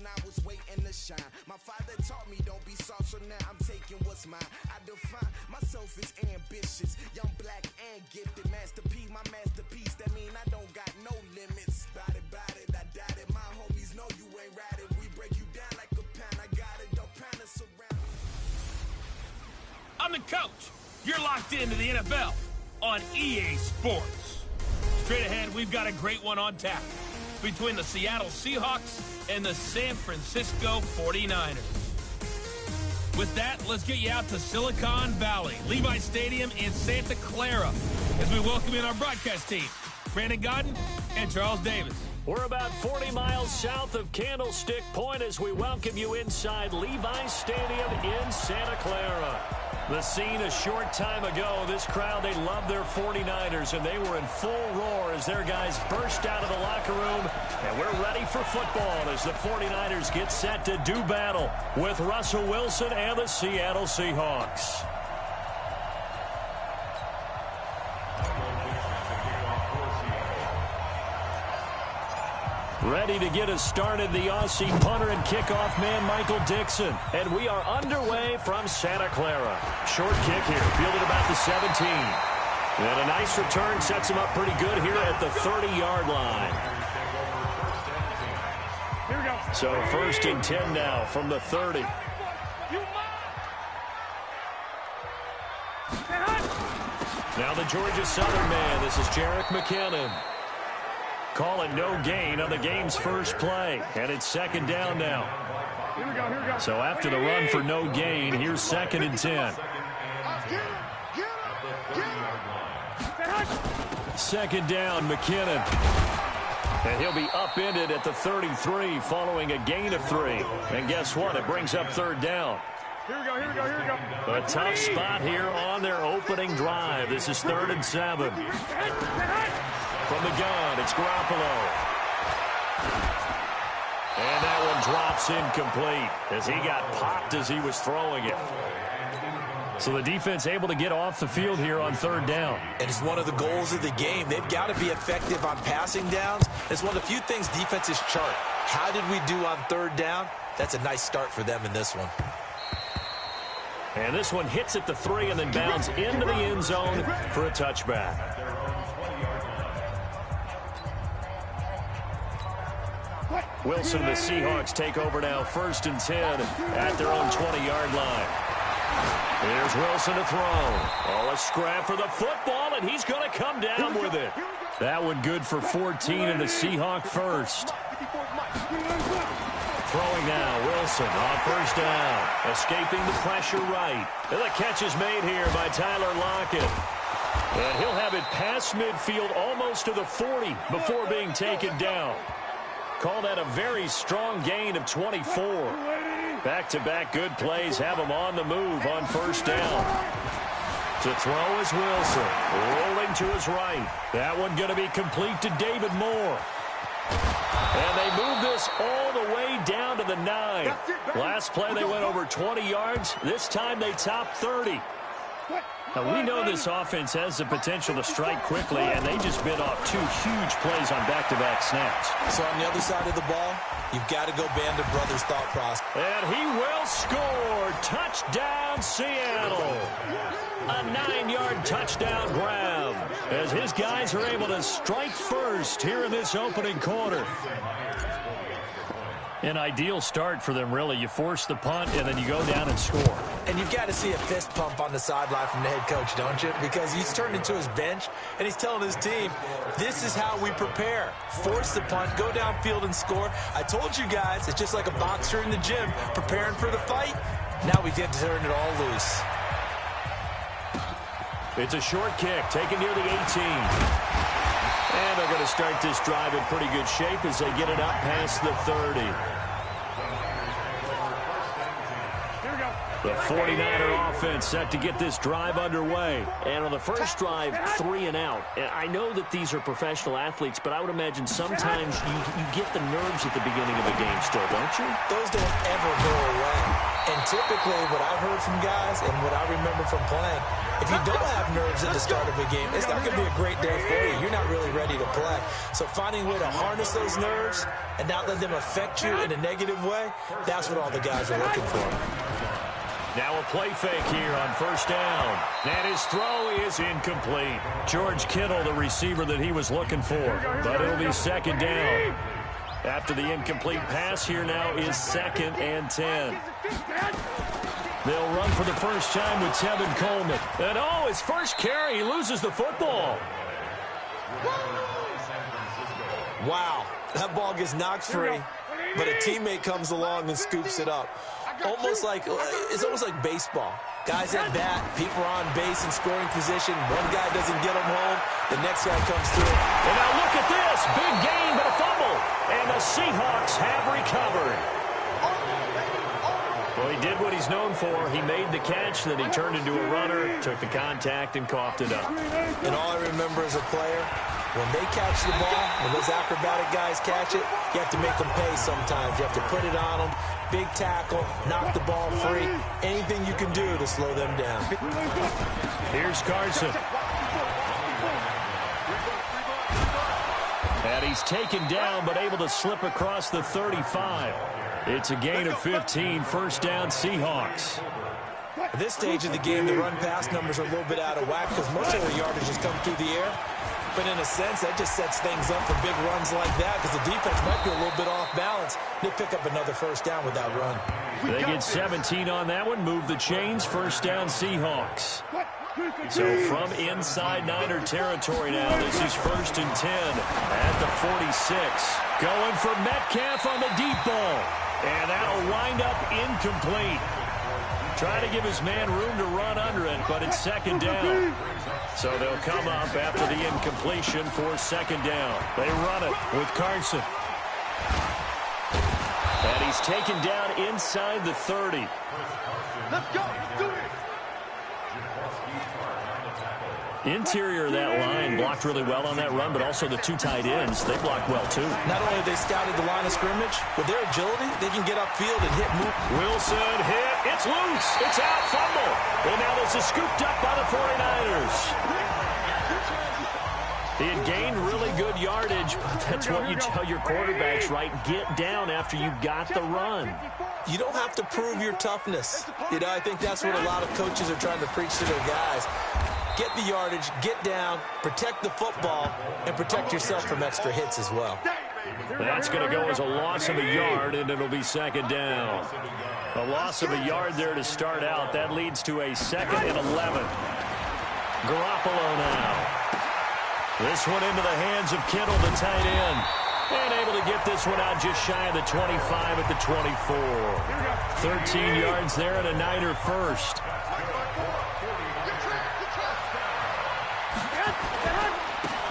I was waiting to shine. My father taught me don't be soft, so now I'm taking what's mine. I define myself as ambitious, young, black, and gifted. Master P, my masterpiece. That mean I don't got no limits. Bout it, I doubt it. My homies know you ain't ratted. We break you down like a pound. I got it, don't pound us around. I'm the coach. You're locked into the NFL on EA Sports. Straight ahead, we've got a great one on tap between the Seattle Seahawks and the San Francisco 49ers. With that, let's get you out to Silicon Valley, Levi Stadium in Santa Clara, as we welcome in our broadcast team, Brandon Godden and Charles Davis. We're about 40 miles south of Candlestick Point as we welcome you inside Levi Stadium in Santa Clara. The scene a short time ago, this crowd, they love their 49ers, and they were in full roar as their guys burst out of the locker room. And we're ready for football as the 49ers get set to do battle with Russell Wilson and the Seattle Seahawks. Ready to get us started, the Aussie punter and kickoff man, Michael Dixon. And we are underway from Santa Clara. Short kick here, fielded about the 17. And a nice return sets him up pretty good here at the 30-yard line. Here we go. So 1st and 10 now from the 30. Now the Georgia Southern man, this is Jerick McKinnon. Calling no gain on the game's first play. And it's 2nd down now. Here we go. So after the run for no gain, here's 2nd and 10. 2nd down, McKinnon. And he'll be upended at the 33 following a gain of 3. And guess what? It brings up 3rd down. Here we go. A tough spot here on their opening drive. This is 3rd and 7. From the gun, it's Garoppolo. And that one drops incomplete as he got popped as he was throwing it. So the defense able to get off the field here on 3rd down. And it's one of the goals of the game. They've got to be effective on passing downs. It's one of the few things defenses chart. How did we do on 3rd down? That's a nice start for them in this one. And this one hits at the 3 and then bounds into the end zone for a touchback. Wilson and the Seahawks take over now, 1st and 10 at their own 20-yard line. Here's Wilson to throw. Oh, a scrap for the football, and he's going to come down with it. That one good for 14 and the Seahawk first. Throwing now, Wilson on 1st down. Escaping the pressure right. And the catch is made here by Tyler Lockett. And he'll have it past midfield almost to the 40 before being taken down. Call that a very strong gain of 24. Back-to-back good plays have him on the move on 1st down. To throw is Wilson. Rolling to his right. That one going to be complete to David Moore. And they move this all the way down to the 9. Last play they went over 20 yards. This time they top 30. Now, we know this offense has the potential to strike quickly, and they just bit off 2 huge plays on back-to-back snaps. So on the other side of the ball, you've got to go Band of Brothers thought process. And he will score. Touchdown, Seattle. A 9-yard touchdown grab as his guys are able to strike first here in this opening quarter. An ideal start for them, really. You force the punt, and then you go down and score. And you've got to see a fist pump on the sideline from the head coach, don't you? Because he's turned into his bench, and he's telling his team, this is how we prepare. Force the punt, go downfield and score. I told you guys, it's just like a boxer in the gym preparing for the fight. Now we get to turn it all loose. It's a short kick taken near the 18. And they're going to start this drive in pretty good shape as they get it up past the 30. The 49er offense set to get this drive underway. And on the first drive, 3 and out. And I know that these are professional athletes, but I would imagine sometimes you get the nerves at the beginning of a game still, don't you? Those don't ever go away. And typically what I've heard from guys and what I remember from playing, if you don't have nerves at the start of a game, it's not going to be a great day for you. You're not really ready to play. So finding a way to harness those nerves and not let them affect you in a negative way, that's what all the guys are looking for. Now a play fake here on first down. And his throw is incomplete. George Kittle, the receiver that he was looking for. But it'll be second down. After the incomplete pass, here now is 2nd and 10. They'll run for the first time with Tevin Coleman. And oh, his first carry, he loses the football. Wow, that ball gets knocked free, but a teammate comes along and scoops it up. It's almost like baseball. Guys at bat, people are on base in scoring position. One guy doesn't get them home, the next guy comes through. And now look at this, big gain but a fumble. And the Seahawks have recovered. Well, he did what he's known for. He made the catch, then he turned into a runner, took the contact, and coughed it up. And all I remember as a player, when they catch the ball, when those acrobatic guys catch it, you have to make them pay sometimes. You have to put it on them, big tackle, knock the ball free, anything you can do to slow them down. Here's Carson. And he's taken down, but able to slip across the 35. It's a gain of 15, first down Seahawks. At this stage of the game, the run-pass numbers are a little bit out of whack because most of their yardage has come through the air. But in a sense, that just sets things up for big runs like that because the defense might be a little bit off balance. They pick up another first down with that run. They get 17 on that one, move the chains, first down Seahawks. So from inside Niner territory now, this is 1st and 10 at the 46. Going for Metcalf on the deep ball. And that'll wind up incomplete. Trying to give his man room to run under it, but it's 2nd down. So they'll come up after the incompletion for 2nd down. They run it with Carson. And he's taken down inside the 30. Let's go. Do it. Interior of that line blocked really well on that run, but also the 2 tight ends, they blocked well too. Not only have they scouted the line of scrimmage, with their agility, they can get upfield and hit move. Wilson hit. It's loose. It's out. Fumble. And now this is scooped up by the 49ers. He had gained really good yardage, but that's what you tell your quarterbacks, right? Get down after you got the run. You don't have to prove your toughness. I think that's what a lot of coaches are trying to preach to their guys. Get the yardage, get down, protect the football, and protect yourself from extra hits as well. That's going to go as a loss of a yard, and it'll be 2nd down. A loss of a yard there to start out. That leads to a 2nd and 11. Garoppolo now. This one into the hands of Kittle, the tight end. And able to get this one out just shy of the 25 at the 24. 13 yards there and a Niner first.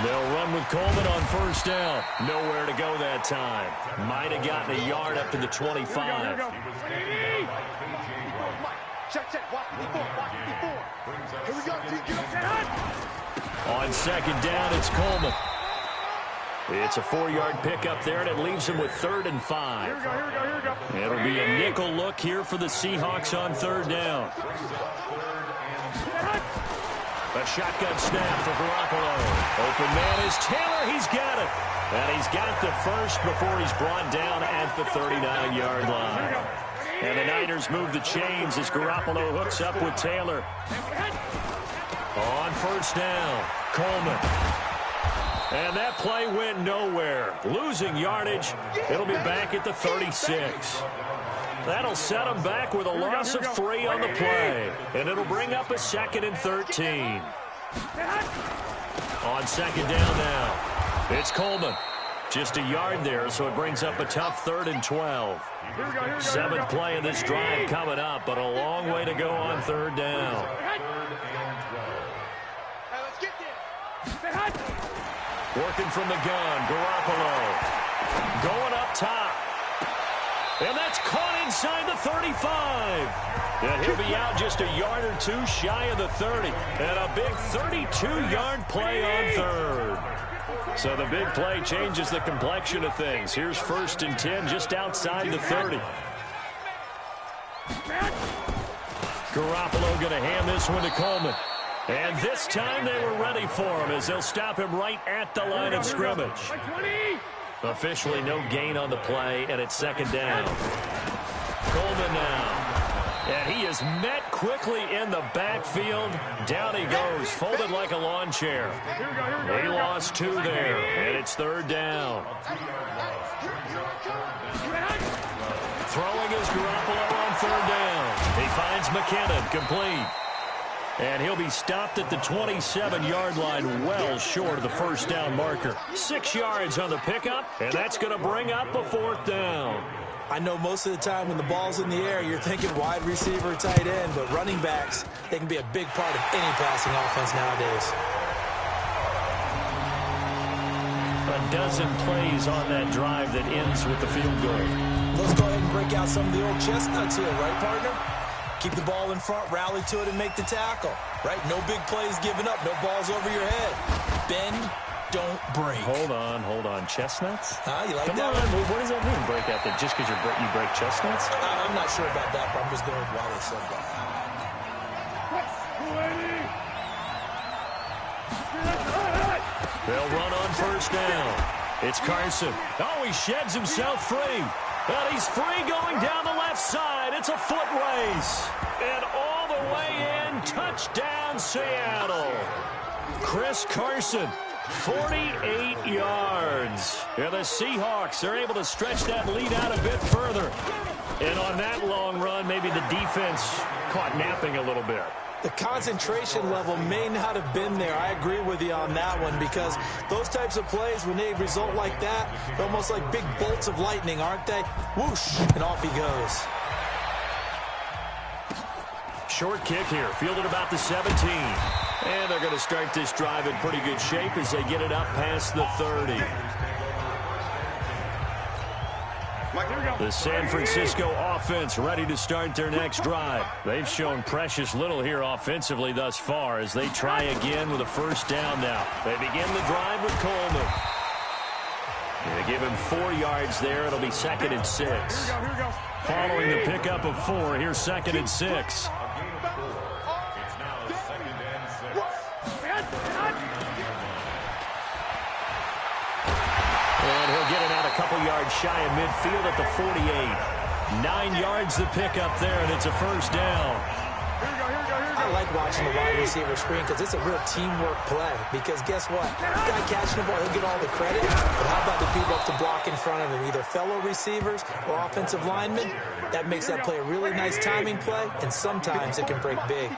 They'll run with Coleman on first down. Nowhere to go that time. Might have gotten a yard up to the 25. On 2nd down, it's Coleman. It's a 4-yard pickup there, and it leaves him with 3rd and 5. It'll be a nickel look here for the Seahawks on 3rd down. A shotgun snap for Garoppolo. Open man is Taylor. He's got it. And he's got the first before he's brought down at the 39-yard line. And the Niners move the chains as Garoppolo hooks up with Taylor. On first down, Coleman. And that play went nowhere. Losing yardage. It'll be back at the 36. That'll set them back with a loss of 3 on the play. And it'll bring up a 2nd and 13. On 2nd down now, it's Coleman. Just a yard there, so it brings up a tough 3rd and 12. 7th play of this drive coming up, but a long way to go on 3rd down. Working from the gun, Garoppolo. Going up top. And that's caught inside the 35. And he'll be out just a yard or 2 shy of the 30. And a big 32-yard play on 3rd. So the big play changes the complexion of things. Here's 1st and 10 just outside the 30. Garoppolo going to hand this one to Coleman. And this time they were ready for him as they'll stop him right at the line of scrimmage. Officially no gain on the play, and it's second down. Coleman now. And he is met quickly in the backfield. Down he goes, folded like a lawn chair. He lost 2 there, and it's third down. Throwing is Garoppolo on third down. He finds McKinnon, complete. And he'll be stopped at the 27-yard line, well short of the first down marker. 6 yards on the pickup, and that's going to bring up a fourth down. I know most of the time when the ball's in the air, you're thinking wide receiver, tight end, but running backs, they can be a big part of any passing offense nowadays. A dozen plays on that drive that ends with the field goal. Let's go ahead and break out some of the old chestnuts here, right, partner? Keep the ball in front, rally to it, and make the tackle, right? No big plays given up, no balls over your head. Bend, don't break. Hold on. Chestnuts? You like Come that on. one? What does that mean, break out? That just because you break chestnuts? I'm not sure about that, but I'm just going with why they said that. They'll run on first down. It's Carson. Oh, he sheds himself free. And he's free going down the left side. It's a foot race. And all the way in, touchdown Seattle. Chris Carson, 48 yards. And the Seahawks are able to stretch that lead out a bit further. And on that long run, maybe the defense caught napping a little bit. The concentration level may not have been there. I agree with you on that one because those types of plays, when they result like that, they're almost like big bolts of lightning, aren't they? Whoosh, and off he goes. Short kick here, fielded about the 17. And they're going to start this drive in pretty good shape as they get it up past the 30. The San Francisco offense ready to start their next drive. They've shown precious little here offensively thus far as they try again with a first down now. They begin the drive with Coleman. They give him 4 yards there. It'll be 2nd and 6. Following the pickup of 4, here's 2nd and 6. And he'll get it out a couple yards shy of midfield at the 48. 9 yards the pickup there, and it's a first down. I like watching the wide receiver screen because it's a real teamwork play. Because guess what? The guy catching the ball, he'll get all the credit. But how about the people up to block in front of him? Either fellow receivers or offensive linemen. That makes that play a really nice timing play, and sometimes it can break big.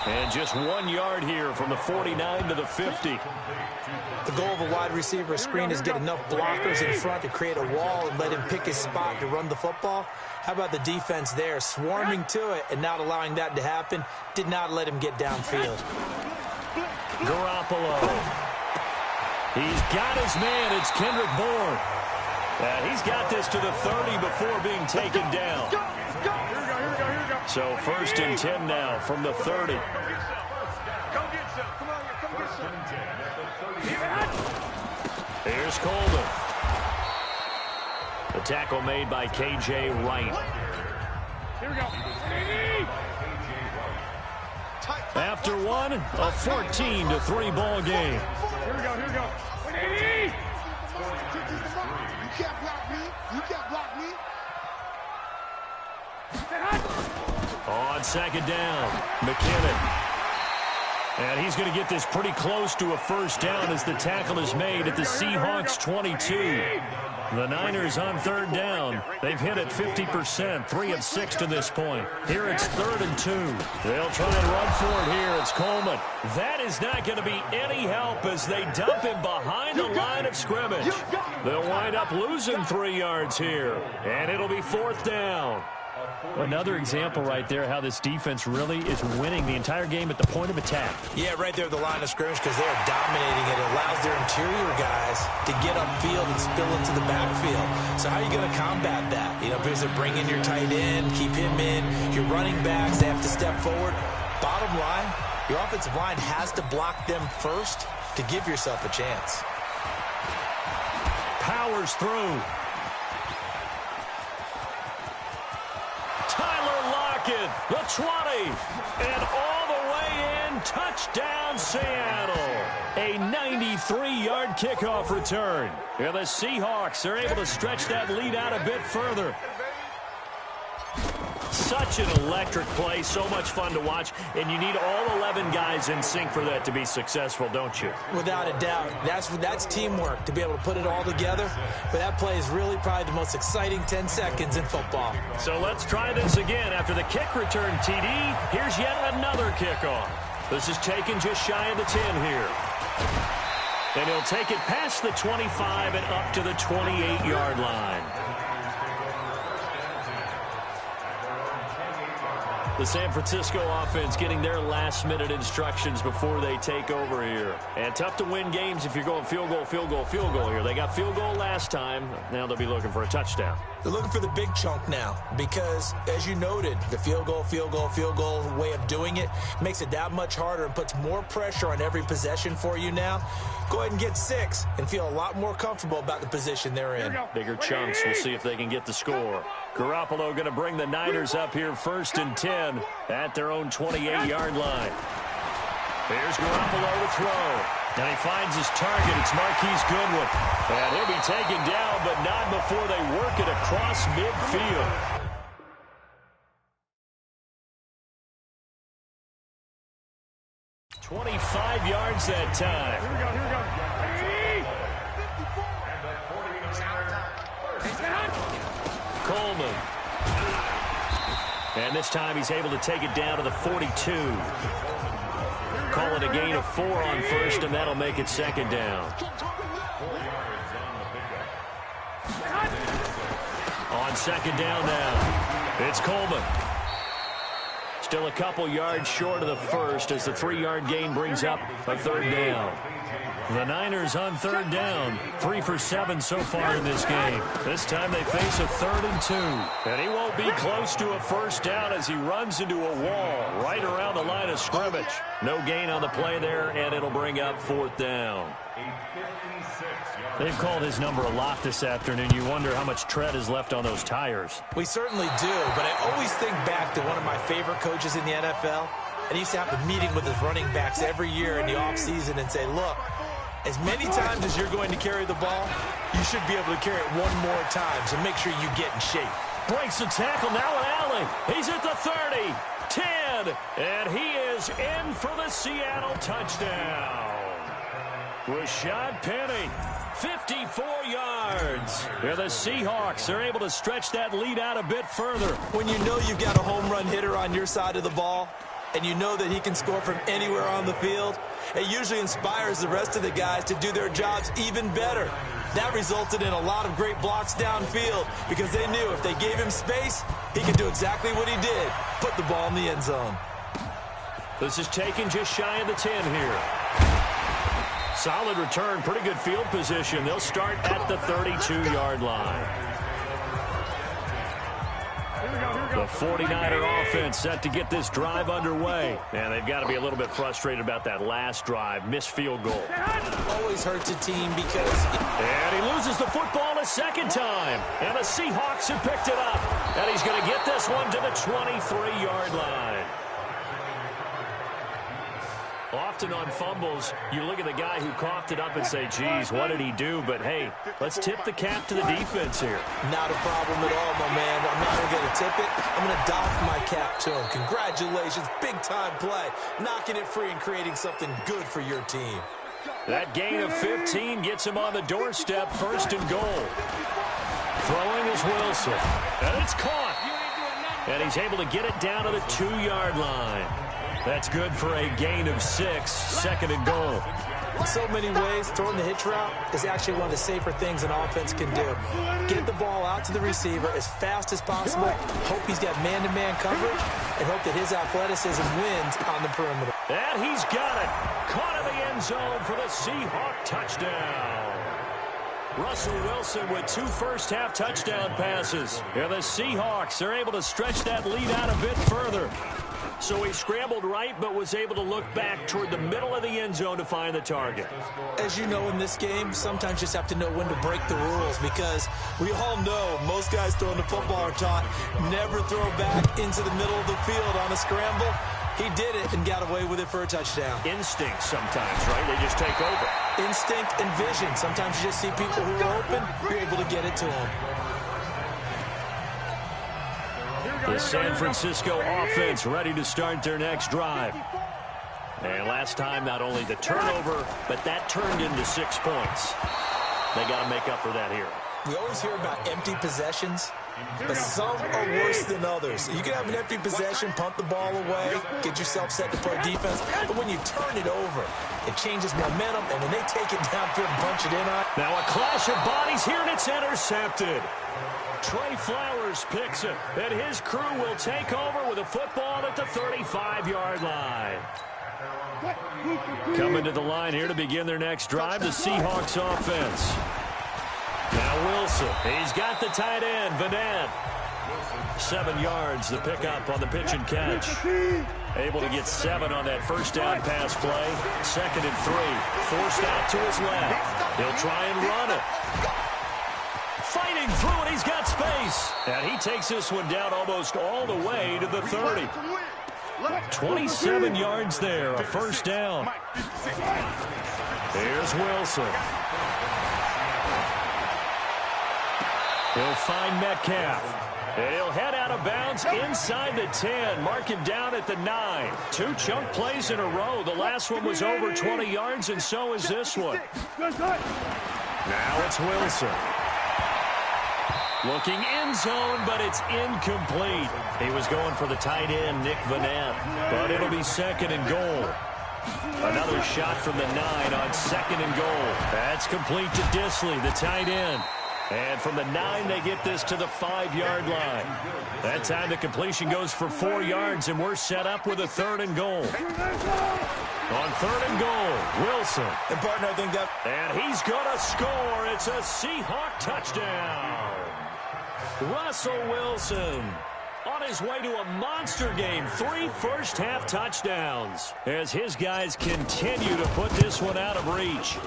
And just 1 yard here from the 49 to the 50. The goal of a wide receiver screen is get enough blockers in front to create a wall and let him pick his spot to run the football. How about the defense there, swarming to it and not allowing that to happen? Did not let him get downfield. Garoppolo. He's got his man. It's Kendrick Bourne. He's got this to the 30 before being taken down. So 1st and 10 now from the 30. Here's Coleman. The tackle made by K.J. Wright. After one, a 14-3 ball game. Here we go. You can't block me. On second down, McKinnon. And he's going to get this pretty close to a first down as the tackle is made at the Seahawks 22. The Niners on third down. They've hit it 50%, 3 of 6 to this point. Here it's 3rd and 2. They'll try and run for it here. It's Coleman. That is not going to be any help as they dump him behind the line of scrimmage. They'll wind up losing 3 yards here, and it'll be 4th down. Another example right there how this defense really is winning the entire game at the point of attack. Yeah, right there at the line of scrimmage because they're dominating it. It allows their interior guys to get upfield and spill into the backfield. So how are you going to combat that? You know, because they bring in your tight end, keep him in. Your running backs, they have to step forward. Bottom line, your offensive line has to block them first to give yourself a chance. powers through. The 20, and all the way in, touchdown Seattle. A 93-yard kickoff return. And the Seahawks are able to stretch that lead out a bit further. Such an electric play, so much fun to watch, and you need all 11 guys in sync for that to be successful, don't you? Without a doubt. That's teamwork to be able to put it all together, but that play is really probably the most exciting 10 seconds in football. So let's try this again. After the kick return, TD, here's yet another kickoff. This is taken just shy of the 10 here. And he'll take it past the 25 and up to the 28-yard line. The San Francisco offense getting their last-minute instructions before they take over here. And tough to win games if you're going field goal, field goal, field goal here. They got field goal last time. Now they'll be looking for a touchdown. They're looking for the big chunk now because, as you noted, the field goal way of doing it makes it that much harder and puts more pressure on every possession for you now. Go ahead and get 6 and feel a lot more comfortable about the position they're in. Bigger chunks. We'll see if they can get the score. Garoppolo going to bring the Niners up here 1st and 10 at their own 28-yard line. Here's Garoppolo to throw. And he finds his target. It's Marquise Goodwin. And he'll be taken down, but not before they work it across midfield. 25 yards that time. Here we go, here we go. Coleman. And this time he's able to take it down to the 42. Call it a gain of 4 on 1st, and that'll make it 2nd down. On 2nd down now, it's Coleman. Still a couple yards short of the 1st as the 3-yard gain brings up a 3rd down. The Niners on 3rd down, 3 for 7 so far in this game. This time they face a 3rd and 2. And he won't be close to a 1st down as he runs into a wall right around the line of scrimmage. No gain on the play there, and it'll bring up 4th down. They've called his number a lot this afternoon. You wonder how much tread is left on those tires. We certainly do, but I always think back to one of my favorite coaches in the NFL. And he used to have a meeting with his running backs every year in the offseason and say, look, as many times as you're going to carry the ball, you should be able to carry it one more time, so make sure you get in shape. Breaks the tackle now with Allen. He's at the 30, 10, and he is in for the Seattle touchdown. Rashad Penny, 54 yards. Yeah, the Seahawks are able to stretch that lead out a bit further. When you know you've got a home run hitter on your side of the ball, and you know that he can score from anywhere on the field, it usually inspires the rest of the guys to do their jobs even better. That resulted in a lot of great blocks downfield because they knew if they gave him space, he could do exactly what he did, put the ball in the end zone. This is taken just shy of the 10 here. Solid return, pretty good field position. They'll start at the 32-yard line. The 49er offense set to get this drive underway. And they've got to be a little bit frustrated about that last drive. Missed field goal. Always hurts a team because... And he loses the football a second time. And the Seahawks have picked it up. And he's going to get this one to the 23-yard line. Often on fumbles, you look at the guy who coughed it up and say, geez, what did he do? But, hey, let's tip the cap to the defense here. Not a problem at all, my man. I'm not even going to tip it. I'm going to doff my cap to him. Congratulations. Big-time play. Knocking it free and creating something good for your team. That gain of 15 gets him on the doorstep, 1st and goal. Throwing is Wilson. And it's caught. And he's able to get it down to the 2-yard line. That's good for a gain of 6, 2nd and goal. In so many ways, throwing the hitch route is actually one of the safer things an offense can do. Get the ball out to the receiver as fast as possible, hope he's got man-to-man coverage, and hope that his athleticism wins on the perimeter. And he's got it. Caught in the end zone for the Seahawk touchdown. Russell Wilson with 2 first-half touchdown passes. And the Seahawks are able to stretch that lead out a bit further. So he scrambled right, but was able to look back toward the middle of the end zone to find the target. As you know, in this game, sometimes you just have to know when to break the rules, because we all know most guys throwing the football are taught never throw back into the middle of the field on a scramble. He did it and got away with it for a touchdown. Instinct sometimes, right? They just take over. Instinct and vision. Sometimes you just see people who are open, you're able to get it to them. The San Francisco offense ready to start their next drive. And last time, not only the turnover, but that turned into 6 points. They got to make up for that here. We always hear about empty possessions, but some are worse than others. You can have an empty possession, pump the ball away, get yourself set to play defense, but when you turn it over, it changes momentum, and when they take it downfield and punch it in on. Now a clash of bodies here, and it's intercepted. Trey Flowers picks it, and his crew will take over with a football at the 35-yard line. Coming to the line here to begin their next drive, the Seahawks offense. Now Wilson, he's got the tight end, Vanette. 7 yards, the pickup on the pitch and catch. Able to get 7 on that first down pass play. 2nd and 3, forced out to his left. He'll try and run it. Fighting through it, he's got space. And he takes this one down almost all the way to the 30. 27 yards there, a first down. Here's Wilson. He'll find Metcalf. And he'll head out of bounds inside the 10. Mark him down at the 9. 2 chunk plays in a row. The last one was over 20 yards, and so is this one. Now it's Wilson. Looking end zone, but it's incomplete. He was going for the tight end, Nick Vanette, but it'll be 2nd and goal. Another shot from the 9 on 2nd and goal. That's complete to Disley, the tight end. And from the 9, they get this to the 5-yard line. That time the completion goes for 4 yards, and we're set up with a 3rd and goal. On 3rd and goal, Wilson. And partner, I think that... And he's going to score. It's a Seahawk touchdown. Russell Wilson on his way to a monster game. 3 first-half touchdowns as his guys continue to put this one out of reach.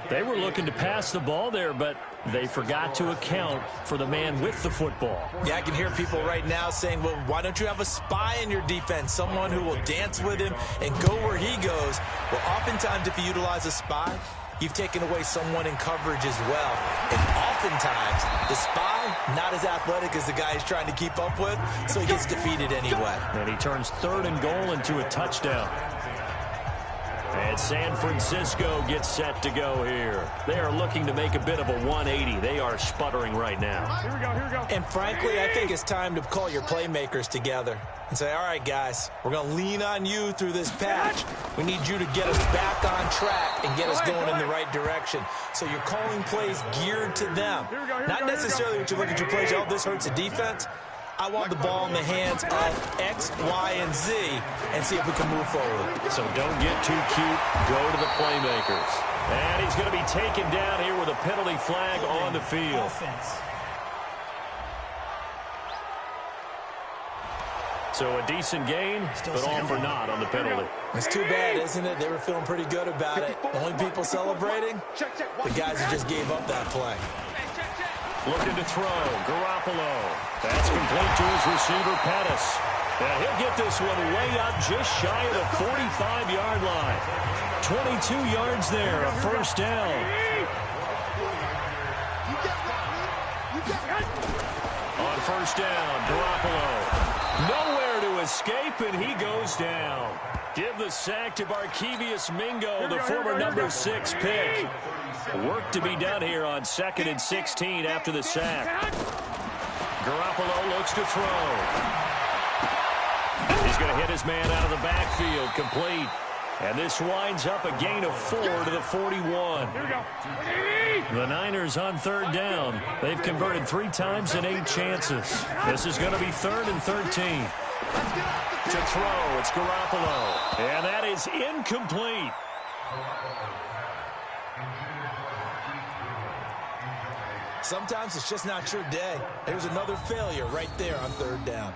They were looking to pass the ball there, but they forgot to account for the man with the football. Yeah, I can hear people right now saying, well, why don't you have a spy in your defense, someone who will dance with him and go where he goes? Well, oftentimes if you utilize a spy, you've taken away someone in coverage as well. And oftentimes, the spy, not as athletic as the guy he's trying to keep up with, so he gets defeated anyway. And he turns 3rd and goal into a touchdown. And San Francisco gets set to go here. They are looking to make a bit of a 180. They are sputtering right now. Here we go. And frankly, I think it's time to call your playmakers together and say, all right, guys, we're going to lean on you through this patch. We need you to get us back on track and get us going in the right direction. So you're calling plays geared to them. Not necessarily what you look at your plays, oh, this hurts the defense. I want the ball in the hands of X, Y, and Z and see if we can move forward. So don't get too cute. Go to the playmakers. And he's going to be taken down here with a penalty flag on the field. So a decent gain, but all for naught on the penalty. It's too bad, isn't it? They were feeling pretty good about it. Only people celebrating, the guys who just gave up that play. Looking to throw, Garoppolo. That's complete to his receiver, Pettis. And he'll get this one way up just shy of the 45-yard line. 22 yards there, a first down. On first down, Garoppolo. Nowhere to escape, and he goes down. Give the sack to Barkevious Mingo, the former number 6 pick. Work to be done here on 2nd and 16 after the sack. Garoppolo looks to throw. He's going to hit his man out of the backfield, complete. And this winds up a gain of 4 to the 41. The Niners on 3rd down. They've converted 3 times in 8 chances. This is going to be 3rd and 13. To throw, it's Garoppolo. And that is incomplete. Sometimes it's just not your day. There's another failure right there on third down.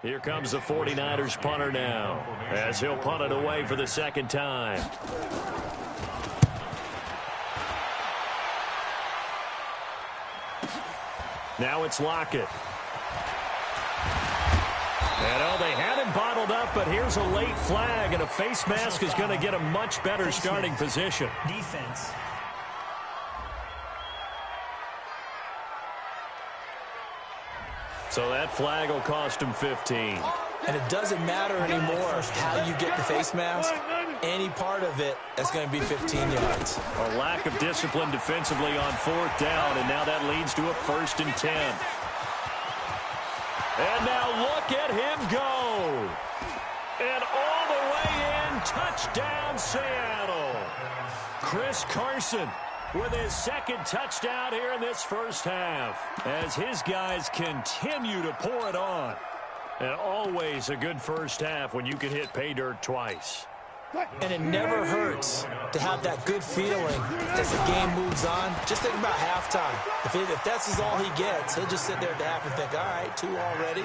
Here comes the 49ers punter now, as he'll punt it away for the second time. Now it's Lockett. And oh, they had him bottled up, but here's a late flag, and a face mask is going to get a much better starting position. Defense. So that flag will cost him 15. And it doesn't matter anymore how you get the face mask. Any part of it, that's going to be 15 yards. A lack of discipline defensively on fourth down, and now that leads to a 1st and 10. And now look at him go. And all the way in, touchdown Seattle. Chris Carson with his second touchdown here in this first half, as his guys continue to pour it on. And always a good first half when you can hit pay dirt twice. And it never hurts to have that good feeling as the game moves on. Just think about halftime. If that's all he gets, he'll just sit there at the half and think, all right, 2 already.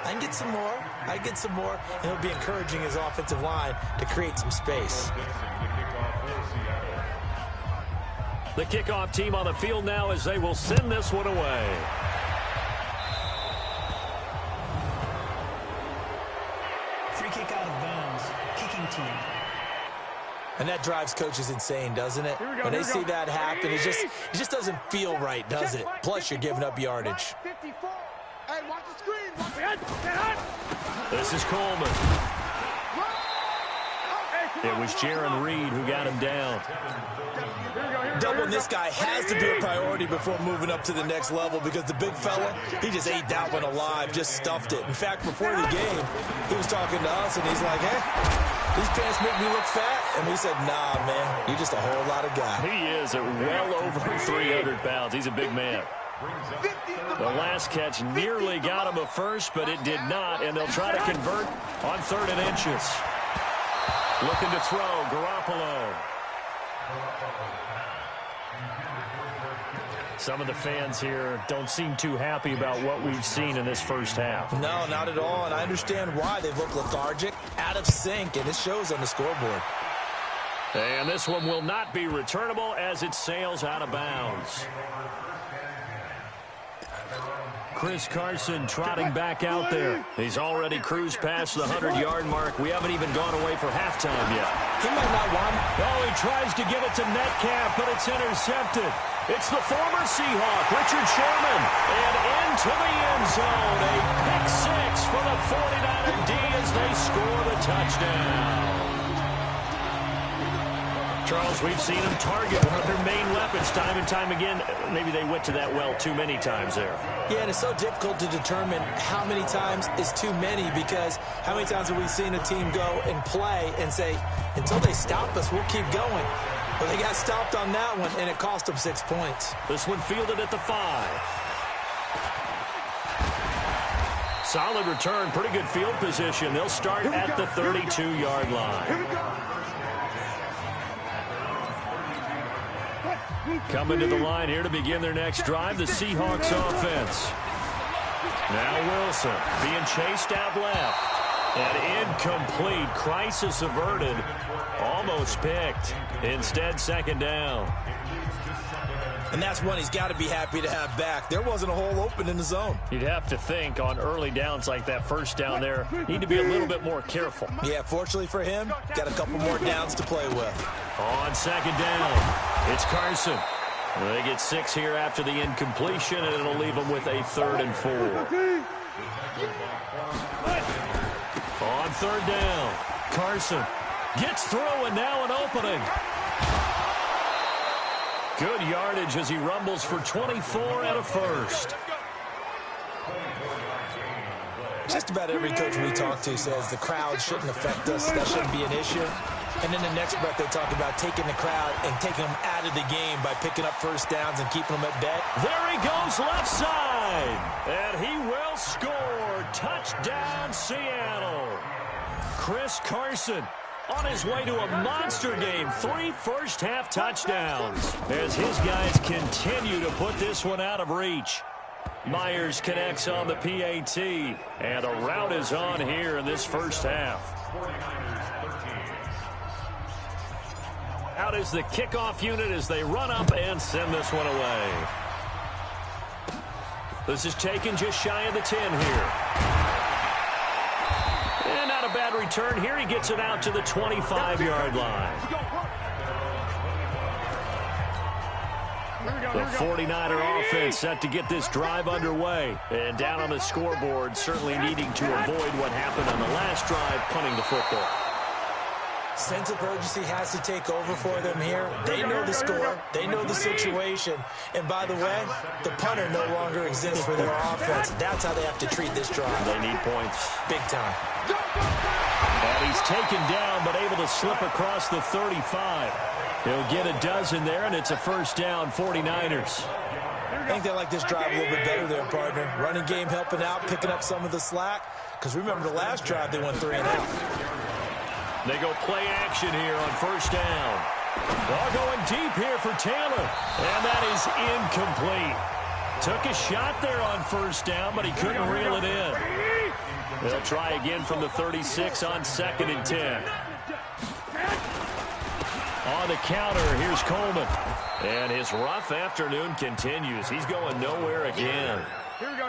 I can get some more. I can get some more. And he'll be encouraging his offensive line to create some space. The kickoff team on the field now as they will send this one away. Free kick out of bounds. Kicking team. And that drives coaches insane, doesn't it? When they see that happen, it just doesn't feel right, does it? Plus, you're giving up yardage. Hey, watch the screen. This is Coleman. It was Jaron Reed who got him down. Doubling this guy has to be a priority before moving up to the next level, because the big fella, he just ate that one alive, just stuffed it. In fact, before the game, he was talking to us, and he's like, hey, these pants make me look fat. And we said, nah, man, you're just a whole lot of guy. He is at well over 300 pounds. He's a big man. The last catch nearly got him a first, but it did not, and they'll try to convert on 3rd and inches. Looking to throw, Garoppolo. Some of the fans here don't seem too happy about what we've seen in this first half. No, not at all, and I understand why. They look lethargic, out of sync, and it shows on the scoreboard. And this one will not be returnable as it sails out of bounds. Chris Carson trotting back out there. He's already cruised past the 100-yard mark. We haven't even gone away for halftime yet. He might not want it. Oh, he tries to give it to Metcalf, but it's intercepted. It's the former Seahawk, Richard Sherman, and into the end zone. A pick six for the 49er D as they score the touchdown. Charles, we've seen them target one of their main weapons time and time again. Maybe they went to that well too many times there. Yeah, and it's so difficult to determine how many times is too many, because how many times have we seen a team go and play and say, until they stop us, we'll keep going. But they got stopped on that one, and it cost them 6 points. This one fielded at the 5. Solid return, pretty good field position. They'll start at the 32-yard line. Coming to the line here to begin their next drive, the Seahawks offense. Now Wilson being chased out left. And incomplete. Crisis averted. Almost picked. Instead, 2nd down. And that's one he's got to be happy to have back. There wasn't a hole open in the zone. You'd have to think on early downs like that, first down there, need to be a little bit more careful. Yeah, fortunately for him, got a couple more downs to play with. On 2nd down, it's Carson. They get 6 here after the incompletion, and it'll leave them with a 3rd and 4. On 3rd down, Carson gets through, and now an opening. Good yardage as he rumbles for 24 and a first. Just about every coach we talk to says the crowd shouldn't affect us. That shouldn't be an issue. And in the next breath, they talk about taking the crowd and taking them out of the game by picking up first downs and keeping them at bay. There he goes left side. And he will score. Touchdown, Seattle. Chris Carson on his way to a monster game. 3 first-half touchdowns as his guys continue to put this one out of reach. Myers connects on the PAT, and a rout is on here in this first half. Out is the kickoff unit as they run up and send this one away. This is taken just shy of the 10 here. And not a bad return here. He gets it out to the 25-yard line. The 49er offense set to get this drive underway. And down on the scoreboard, certainly needing to avoid what happened on the last drive, punting the football. Sense of urgency has to take over for them here. They know the score. They know the situation. And by the way, the punter no longer exists for their offense. That's how they have to treat this drive. They need points. Big time. And he's taken down, but able to slip across the 35. He'll get a dozen there, and it's a first down, 49ers. I think they like this drive a little bit better there, partner. Running game helping out, picking up some of the slack. Because remember the last drive, they went 3 and out. They go play action here on first down. They're going deep here for Taylor. And that is incomplete. Took a shot there on first down, but he couldn't reel it in. They'll try again from the 36 on 2nd and 10. On the counter, here's Coleman. And his rough afternoon continues. He's going nowhere again. Here we go.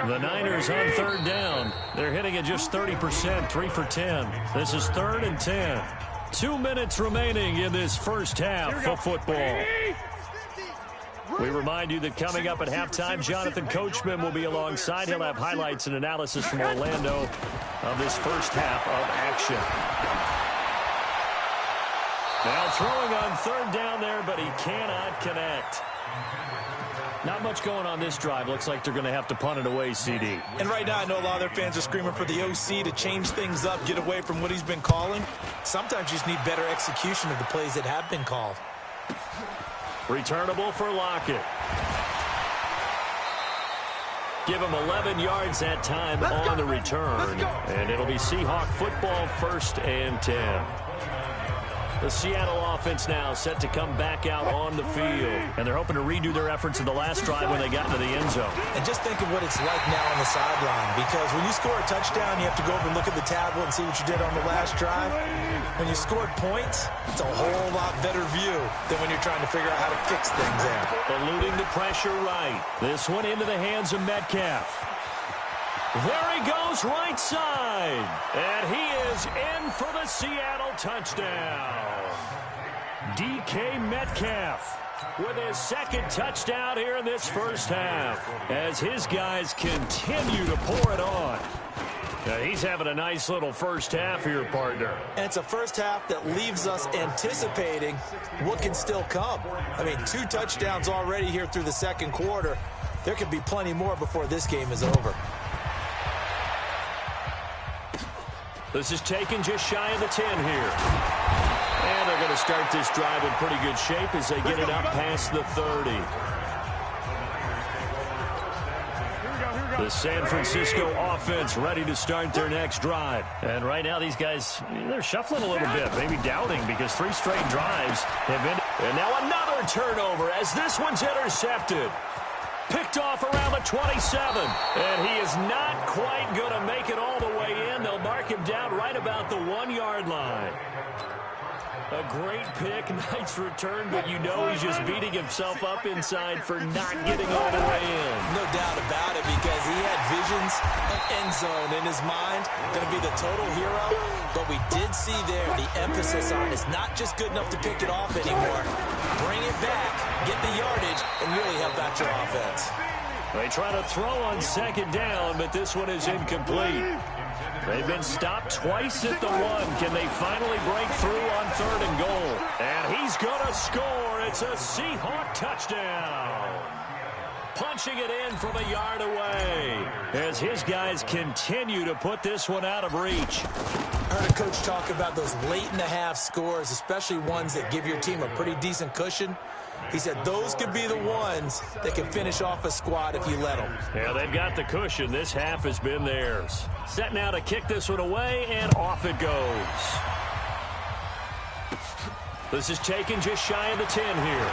The Niners on 3rd down. They're hitting at just 30%, 3 for 10. This is 3rd and 10. 2 minutes remaining in this first half of football. We remind you that coming up at halftime, Jonathan Coachman will be alongside. He'll have highlights and analysis from Orlando of this first half of action. Now throwing on 3rd down there, but he cannot connect. Not much going on this drive. Looks like they're going to have to punt it away, CD. And right now, I know a lot of their fans are screaming for the OC to change things up, get away from what he's been calling. Sometimes you just need better execution of the plays that have been called. Returnable for Lockett. Give him 11 yards that time on the return. And it'll be Seahawk football, 1st and 10. The Seattle offense now set to come back out on the field. And they're hoping to redo their efforts in the last drive when they got into the end zone. And just think of what it's like now on the sideline. Because when you score a touchdown, you have to go over and look at the tablet and see what you did on the last drive. When you scored points, it's a whole lot better view than when you're trying to figure out how to fix things there. Eluding the pressure right. This one into the hands of Metcalf. There he goes right side. And he is in for the Seattle touchdown. DK Metcalf with his 2nd touchdown here in this first half as his guys continue to pour it on. Now he's having a nice little first half here, partner. And it's a first half that leaves us anticipating what can still come. I mean, 2 touchdowns already here through the 2nd quarter. There could be plenty more before this game is over. This is taken just shy of the 10 here. And they're going to start this drive in pretty good shape as they get it up past the 30. The San Francisco offense ready to start their next drive. And right now these guys, they're shuffling a little bit, maybe doubting because 3 straight drives have been. And now another turnover as this one's intercepted. Picked off around the 27. And he is not quite going to make it all the way in. They'll mark him down right about the 1-yard line. A great pick, nice return, but you know he's just beating himself up inside for not getting all the way in. No doubt about it, because he had visions of end zone in his mind. Going to be the total hero. But we did see there the emphasis on it's not just good enough to pick it off anymore. Bring it back, get the yardage, and really help out your offense. They try to throw on 2nd down, but this one is incomplete. They've been stopped twice at the 1. Can they finally break through on 3rd and goal? And he's going to score. It's a Seahawk touchdown. Punching it in from a yard away as his guys continue to put this one out of reach. I heard a coach talk about those late-in-the-half scores, especially ones that give your team a pretty decent cushion. He said those could be the ones that can finish off a squad if you let them. Yeah, they've got the cushion. This half has been theirs. Set now to kick this one away, and off it goes. This is taken just shy of the 10 here.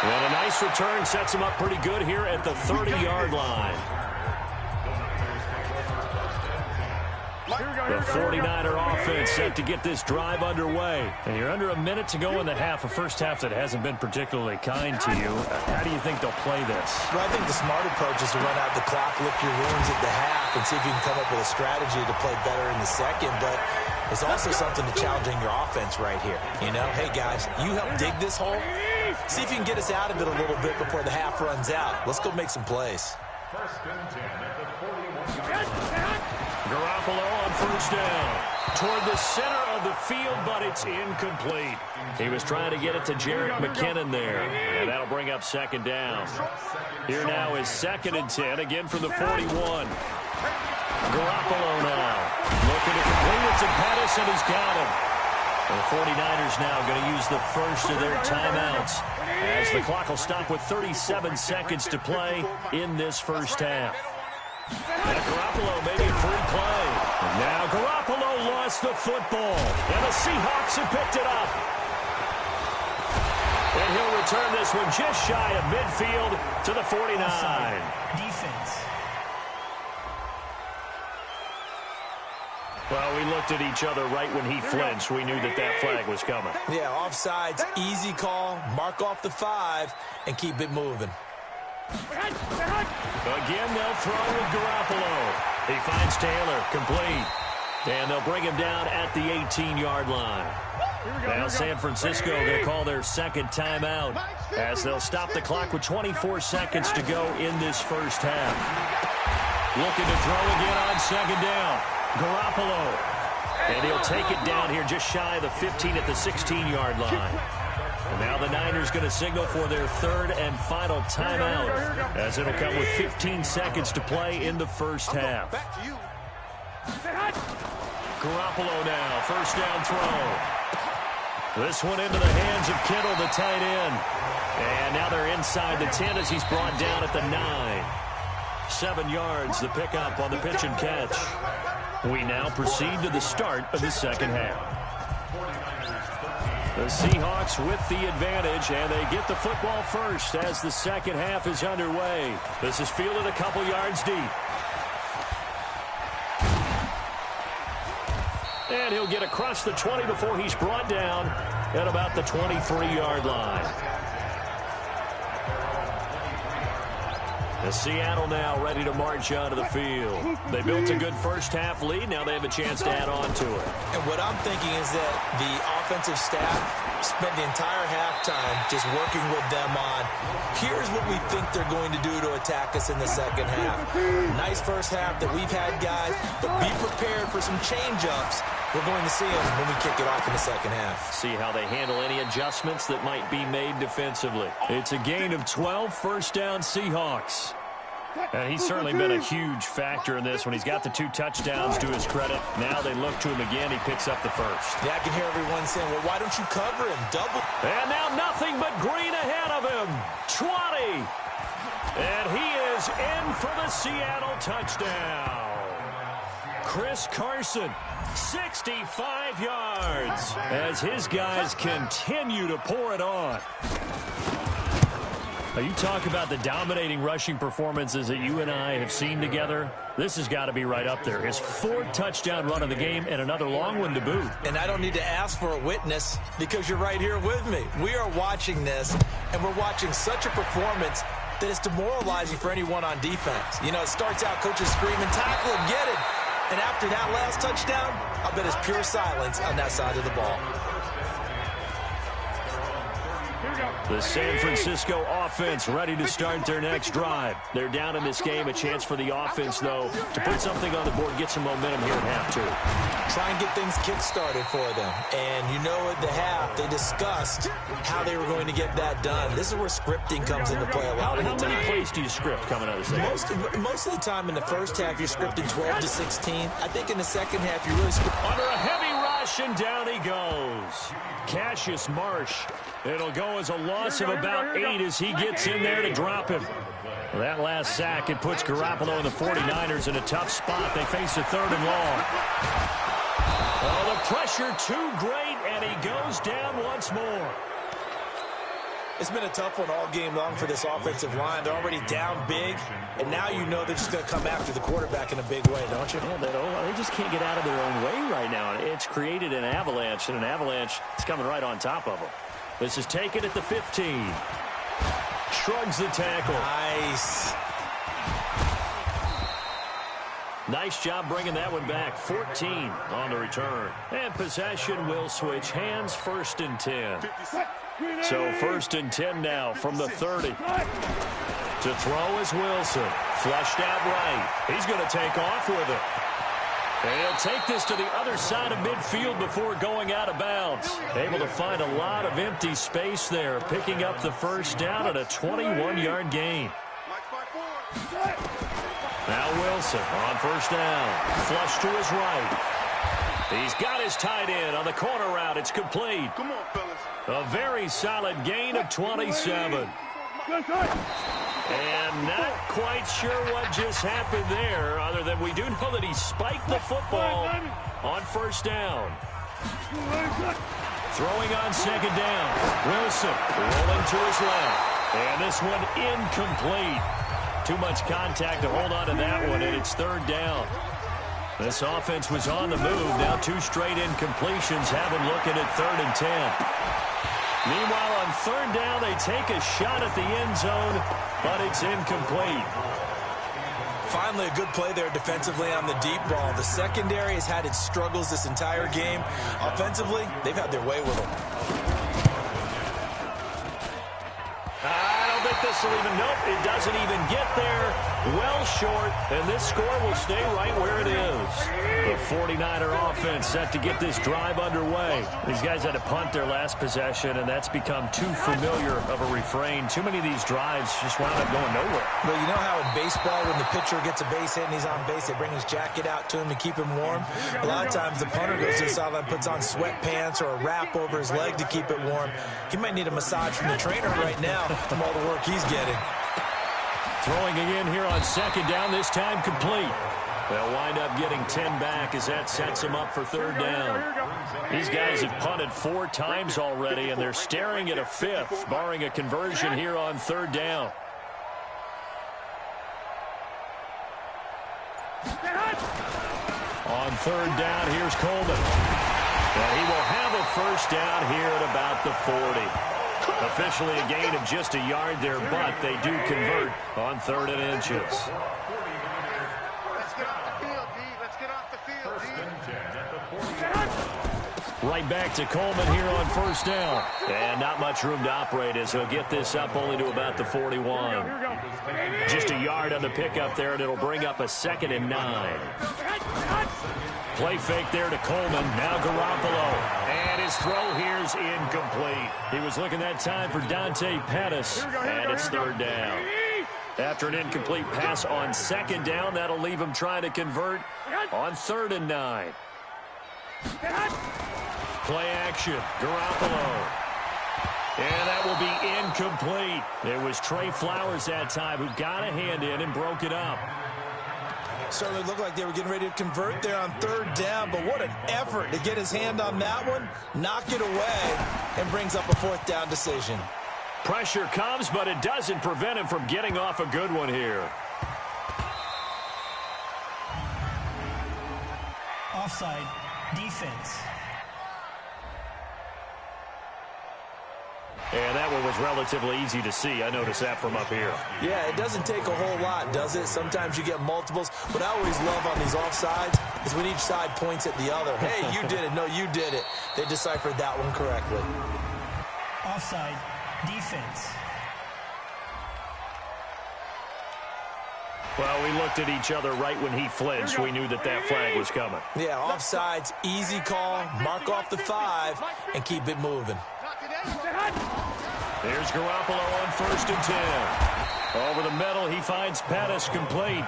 And a nice return sets him up pretty good here at the 30-yard line. The 49er offense set to get this drive underway. And you're under a minute to go in the half, a first half that hasn't been particularly kind to you. How do you think they'll play this? Well, I think the smart approach is to run out the clock, lick your wounds at the half, and see if you can come up with a strategy to play better in the second. But there's also something to challenging your offense right here. You know, hey, guys, you help dig this hole. See if you can get us out of it a little bit before the half runs out. Let's go make some plays. Garoppolo on first down. Toward the center of the field, but it's incomplete. He was trying to get it to Jerick McKinnon there, and that'll bring up second down. Here now is 2nd and 10, again from the 41. Garoppolo now. Looking to complete it to Pettis, and he's got him. The 49ers now going to use the first of their timeouts as the clock will stop with 37 seconds to play in this first half. And Garoppolo maybe a free play. And now Garoppolo lost the football, and the Seahawks have picked it up. And he'll return this one just shy of midfield to the 49. Defense. Well, we looked at each other right when he flinched. We knew that that flag was coming. Yeah, offsides, easy call, mark off the 5, and keep it moving. Again, they'll throw with Garoppolo. He finds Taylor, complete. And they'll bring him down at the 18-yard line. Now San Francisco going to call their second timeout as they'll stop the clock with 24 seconds to go in this first half. Looking to throw again on second down. Garoppolo. And he'll take it down here just shy of the 15 at the 16-yard line. And now the Niners going to signal for their third and final timeout as it'll come with 15 seconds to play in the first half. Garoppolo now, first down throw. This one into the hands of Kittle, the tight end. And now they're inside the 10 as he's brought down at the 9. 7 yards, the pickup on the pitch and catch. We now proceed to the start of the second half. The Seahawks with the advantage, and they get the football first as the second half is underway. This is fielded a couple yards deep. And he'll get across the 20 before he's brought down at about the 23-yard line. The Seattle now ready to march onto the field. They built a good first half lead. Now they have a chance to add on to it. And what I'm thinking is that the offensive staff spent the entire halftime just working with them on, here's what we think they're going to do to attack us in the second half. Nice first half that we've had, guys, but be prepared for some change-ups. We're going to see them when we kick it off in the second half. See how they handle any adjustments that might be made defensively. It's a gain of 12, first down Seahawks. And he's certainly been a huge factor in this when he's got the 2 touchdowns to his credit. Now they look to him again. He picks up the first. Yeah, I can hear everyone saying, well, why don't you cover him? Double. And now nothing but green ahead of him. 20. And he is in for the Seattle touchdown. Chris Carson, 65 yards as his guys continue to pour it on. Now, you talk about the dominating rushing performances that you and I have seen together. This has got to be right up there. His 4th touchdown run of the game and another long one to boot. And I don't need to ask for a witness because you're right here with me. We are watching this, and we're watching such a performance that is demoralizing for anyone on defense. You know, it starts out coaches screaming, tackle him, get it. And after that last touchdown, I bet it's pure silence on that side of the ball. The San Francisco offense ready to start their next drive. They're down in this game. A chance for the offense, though, to put something on the board, get some momentum here at half 2. Try and get things kick-started for them. And you know at the half, they discussed how they were going to get that done. This is where scripting comes into play a lot of the time. How many plays do you script coming out of the second? Most of the time in the first half, you're scripting 12 to 16. I think in the second half, you really script. Under a heavy ride rush, and down he goes. Cassius Marsh. It'll go as a loss of about 8 as he gets in there to drop him. Well, that last sack, it puts Garoppolo and the 49ers in a tough spot. They face a 3rd and long. Oh, the pressure too great, and he goes down once more. It's been a tough one all game long for this offensive line. They're already down big, and now you know they're just going to come after the quarterback in a big way, don't you? Yeah, they just can't get out of their own way right now. It's created an avalanche, and an avalanche is coming right on top of them. This is taken at the 15. Shrugs the tackle. Nice. Nice job bringing that one back. 14 on the return. And possession will switch hands. 1st and 10. So 1st and 10 now from the 30. To throw is Wilson. Flushed out right. He's going to take off with it. And he'll take this to the other side of midfield before going out of bounds. Able to find a lot of empty space there, picking up the 1st down at a 21-yard gain. Now Wilson on 1st down. Flush to his right. He's got his tight end on the corner route. It's complete. Come on, fellas. A very solid gain of 27. And not quite sure what just happened there, other than we do know that he spiked the football on 1st down. Throwing on 2nd down. Wilson rolling to his left. And this one incomplete. Too much contact to hold on to that one, and it's 3rd down. This offense was on the move. Now 2 straight incompletions have him looking at 3rd and 10. Meanwhile, on 3rd down, they take a shot at the end zone, but it's incomplete. Finally, a good play there defensively on the deep ball. The secondary has had its struggles this entire game. Offensively, they've had their way with them. I don't think this will even, nope, it doesn't even get there. Well short, and this score will stay right where it is. The 49er offense set to get this drive underway. These guys had to punt their last possession, and that's become too familiar of a refrain. Too many of these drives just wound up going nowhere. But you know how in baseball, when the pitcher gets a base hit and he's on base, they bring his jacket out to him to keep him warm? A lot of times the punter goes to the sideline, puts on sweatpants or a wrap over his leg to keep it warm. He might need a massage from the trainer right now from all the work he's getting. Throwing again here on 2nd down, this time complete. They'll wind up getting 10 back as that sets them up for 3rd down. These guys have punted 4 times already, and they're staring at a 5th, barring a conversion here on 3rd down. On 3rd down, here's Coleman. And he will have a 1st down here at about the 40. Officially a gain of just a yard there, but they do convert on 3rd and inches. Let's get off the field, D. Let's get off the field, D. Right back to Coleman here on 1st down. And not much room to operate as he'll get this up only to about the 41. Just a yard on the pickup there, and it'll bring up a 2nd and 9. Play fake there to Coleman. Now Garoppolo. And his throw here's incomplete. He was looking that time for Dante Pettis. And it's 3rd down. After an incomplete pass on 2nd down, that'll leave him trying to convert on 3rd and 9. Play action. Garoppolo. And that will be incomplete. It was Trey Flowers that time who got a hand in and broke it up. Certainly looked like they were getting ready to convert there on 3rd down, but what an effort to get his hand on that one, knock it away, and brings up a 4th down decision. Pressure comes, but it doesn't prevent him from getting off a good one here. Offside, defense. And that one was relatively easy to see. I noticed that from up here. Yeah, it doesn't take a whole lot, does it? Sometimes you get multiples. What I always love on these offsides is when each side points at the other. Hey, you did it. No, you did it. They deciphered that one correctly. Offside, defense. Well, we looked at each other right when he flinched. We knew that that flag was coming. Yeah, offsides, easy call, mark off the 5, and keep it moving. Here's Garoppolo on 1st and 10. Over the middle, he finds Pettis complete.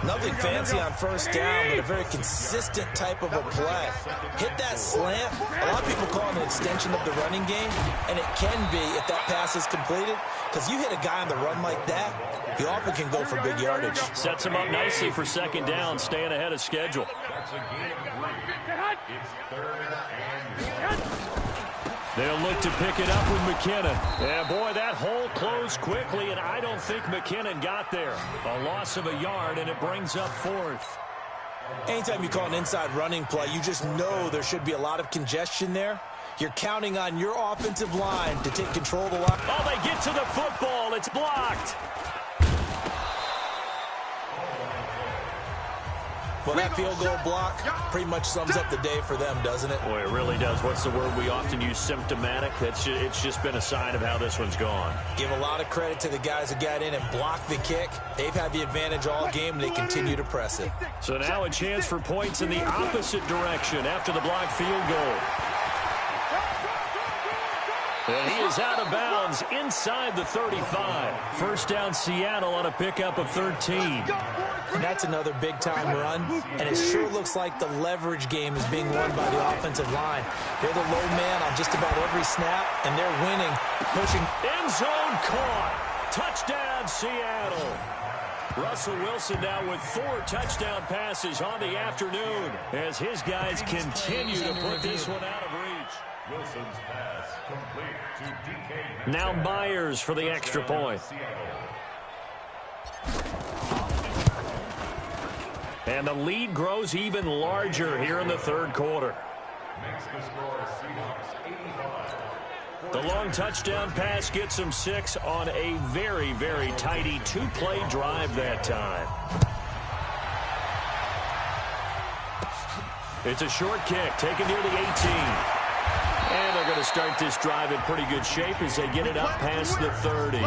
Nothing fancy on first down, but a very consistent type of a play. Hit that slant. A lot of people call it an extension of the running game, and it can be if that pass is completed, because you hit a guy on the run like that, he often can go for big yardage. Sets him up nicely for second down, staying ahead of schedule. They'll look to pick it up with McKinnon. Yeah, boy, that hole closed quickly, and I don't think McKinnon got there. A loss of a yard, and it brings up fourth. Anytime you call an inside running play, you just know there should be a lot of congestion there. You're counting on your offensive line to take control of the line. Oh, they get to the football. It's blocked. Well, that field goal block pretty much sums up the day for them, doesn't it? Boy, it really does. What's the word we often use? Symptomatic. It's just been a sign of how this one's gone. Give a lot of credit to the guys who got in and blocked the kick. They've had the advantage all game, and they continue to press it. So now a chance for points in the opposite direction after the blocked field goal. And he is out of bounds inside the 35. First down Seattle on a pickup of 13. And that's another big-time run, and it sure looks like the leverage game is being won by the offensive line. They're the low man on just about every snap, and they're winning, pushing. End zone caught. Touchdown, Seattle. Russell Wilson now with 4 touchdown passes on the afternoon as his guys continue to put this one out of reach. Wilson's pass complete to DK. Now Myers for the extra point. And the lead grows even larger here in the third quarter. Makes the score Seahawks 85. The long touchdown pass gets him 6 on a very, very tidy 2-play drive that time. It's a short kick taken near the 18. And they're going to start this drive in pretty good shape as they get it up past the 30.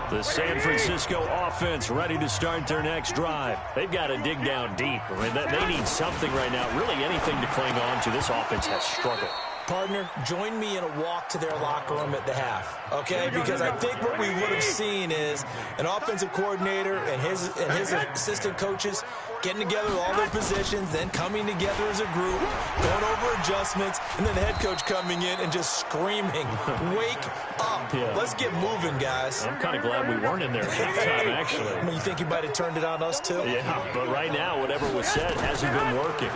The San Francisco offense ready to start their next drive. They've got to dig down deep. I mean, they need something right now, really anything to cling on to. This offense has struggled. Partner, join me in a walk to their locker room at the half, okay? Because I think what we would have seen is an offensive coordinator and his assistant coaches getting together with all their positions, then coming together as a group, going over adjustments, and then the head coach coming in and just screaming, wake up. Yeah. Let's get moving, guys. I'm kind of glad we weren't in there at halftime, actually. I mean, you think you might have turned it on us, too? Yeah, but right now, whatever was said hasn't been working.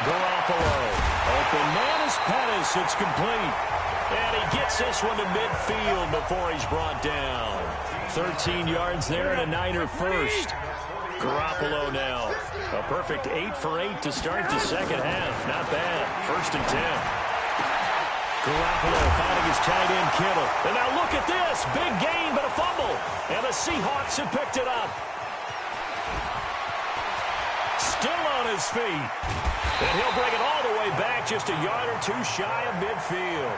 Garoppolo. Open man is Pettis. It's complete. And he gets this one to midfield before he's brought down. 13 yards there and a Niner first. Garoppolo now. A perfect 8 for 8 to start the second half. Not bad. 1st and 10. Garoppolo finding his tight end Kittle. And now look at this. Big gain, but a fumble. And the Seahawks have picked it up. Still on his feet. And he'll bring it all the way back, just a yard or 2 shy of midfield.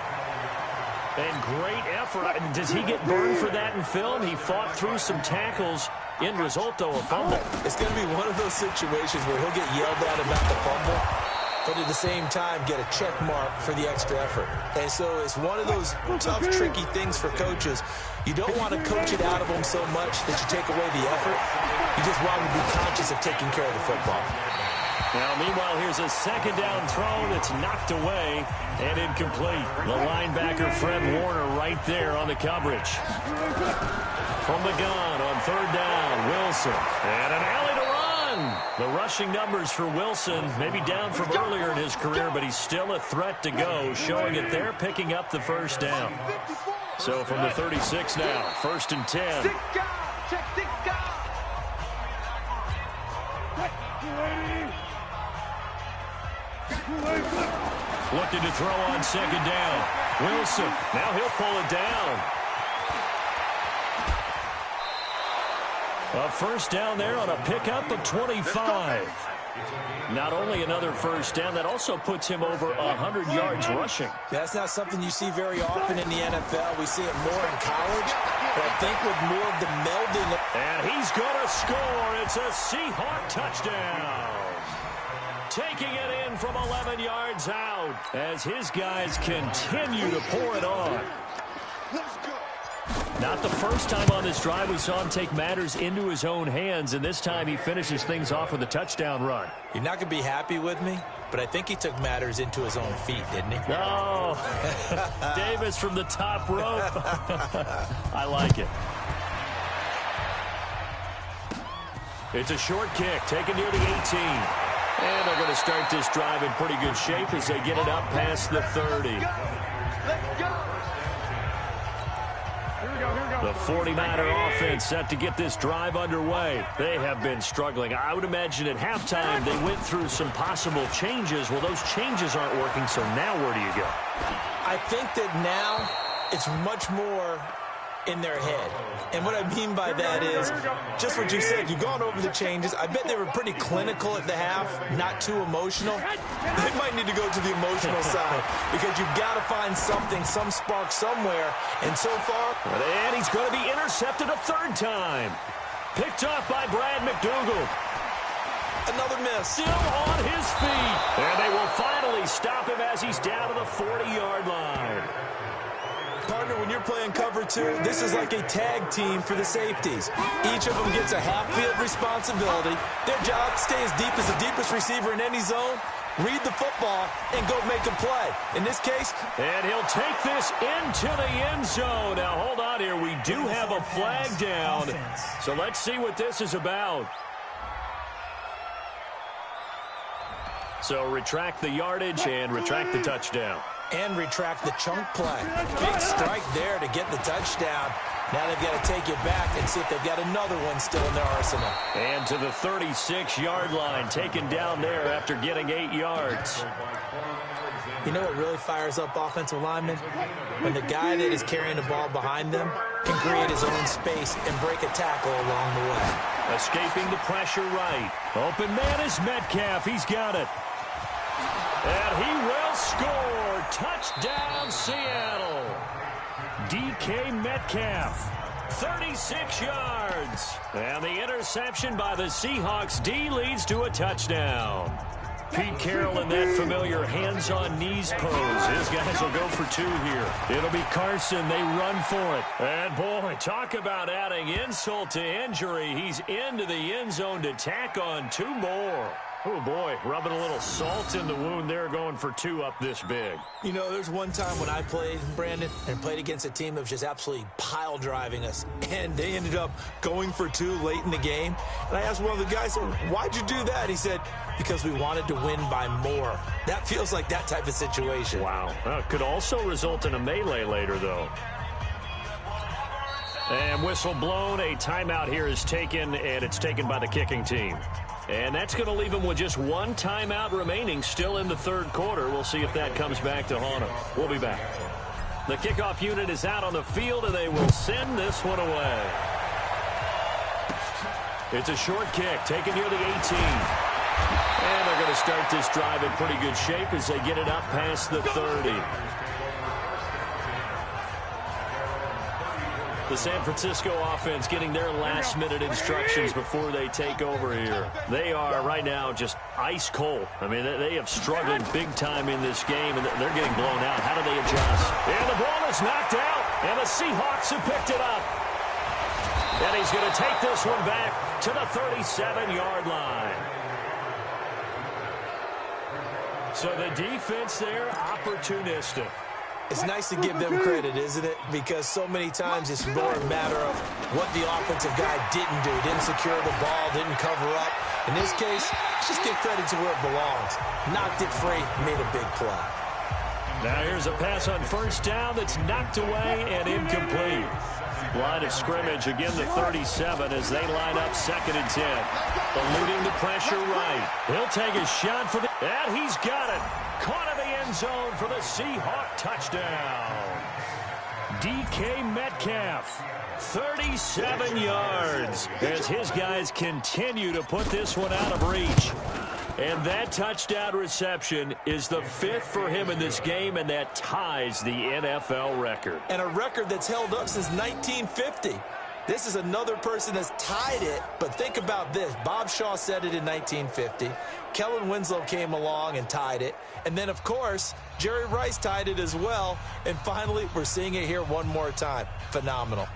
And great effort. Does he get burned for that in film? He fought through some tackles. End result, though, a fumble. It's going to be one of those situations where he'll get yelled at about the fumble, but at the same time get a check mark for the extra effort. And so it's one of those tough, tricky things for coaches. You don't want to coach it out of them so much that you take away the effort. You just want to be conscious of taking care of the football. Now, meanwhile, here's a second down throw that's knocked away and incomplete. The linebacker, Fred Warner, right there on the coverage. From the gun on 3rd down, Wilson. And an alley to run. The rushing numbers for Wilson, maybe down from earlier in his career, but he's still a threat to go, showing it there, picking up the first down. So from the 36 now, 1st and 10. Looking to throw on second down. Wilson, now he'll pull it down. A first down there on a pickup of 25. Not only another first down, that also puts him over 100 yards rushing. That's not something you see very often in the NFL. We see it more in college, but I think with more of the melding. And he's going to score. It's a Seahawk touchdown. Taking it in from 11 yards out as his guys continue to pour it on. Not the first time on this drive we saw him take matters into his own hands, and this time he finishes things off with a touchdown run. You're not going to be happy with me, but I think he took matters into his own feet, didn't he? No. Davis from the top rope. I like it. It's a short kick, taken near the 18. And they're going to start this drive in pretty good shape as they get it up past the 30. Let's go. The 49er offense set to get this drive underway. They have been struggling. I would imagine at halftime they went through some possible changes. Well, those changes aren't working, so now where do you go? I think that now it's much more in their head. And what I mean by that is just what you said. You've gone over the changes. I bet they were pretty clinical at the half, not too emotional. They might need to go to the emotional side because you've got to find something, some spark somewhere. And so far... And he's going to be intercepted a third time. Picked up by Brad McDougal. Another miss. Still on his feet. And they will finally stop him as he's down to the 40-yard line. Partner, when you're playing cover two, this is like a tag team for the safeties. Each of them gets a half-field responsibility. Their job, stay as deep as the deepest receiver in any zone, read the football, and go make a play. In this case... And he'll take this into the end zone. Now, hold on here. We do have a flag down. So let's see what this is about. So retract the yardage and retract the touchdown. And retract the chunk play. Big strike there to get the touchdown. Now they've got to take it back and see if they've got another one still in their arsenal. And to the 36-yard line, taken down there after getting 8 yards. You know what really fires up offensive linemen? When the guy that is carrying the ball behind them can create his own space and break a tackle along the way. Escaping the pressure right. Open man is Metcalf. He's got it. And he will score. Touchdown, Seattle. DK Metcalf, 36 yards. And the interception by the Seahawks D leads to a touchdown. Pete Carroll in that familiar hands-on knees pose. His guys will go for 2 here. It'll be Carson. They run for it. And, boy, talk about adding insult to injury. He's into the end zone to tack on 2 more. Oh, boy, rubbing a little salt in the wound there, going for 2 up this big. You know, there's one time when I played, Brandon, and played against a team that was just absolutely pile driving us, and they ended up going for 2 late in the game. And I asked one of the guys, why'd you do that? He said, because we wanted to win by more. That feels like that type of situation. Wow. Well, could also result in a melee later, though. And whistle blown. A timeout here is taken, and it's taken by the kicking team. And that's going to leave them with just 1 timeout remaining still in the 3rd quarter. We'll see if that comes back to haunt them. We'll be back. The kickoff unit is out on the field, and they will send this one away. It's a short kick taken near the 18. And they're going to start this drive in pretty good shape as they get it up past the 30. The San Francisco offense getting their last-minute instructions before they take over here. They are right now just ice cold. I mean, they have struggled big time in this game, and they're getting blown out. How do they adjust? And the ball is knocked out, and the Seahawks have picked it up. And he's going to take this one back to the 37-yard line. So the defense there, opportunistic. It's nice to give them credit, isn't it? Because so many times it's more a matter of what the offensive guy didn't do. Didn't secure the ball, didn't cover up. In this case, just give credit to where it belongs. Knocked it free, made a big play. Now here's a pass on first down that's knocked away and incomplete. Line of scrimmage, again the 37 as they line up 2nd and 10. Eluding the pressure right. He'll take a shot for the... And he's got it. Caught in the end zone for the Seahawk touchdown. DK Metcalf, 37 yards as his guys continue to put this one out of reach. And that touchdown reception is the 5th for him in this game, and that ties the NFL record. And a record that's held up since 1950. This is another person that's tied it, but think about this. Bob Shaw said it in 1950. Kellen Winslow came along and tied it. And then, of course, Jerry Rice tied it as well. And finally, we're seeing it here one more time. Phenomenal.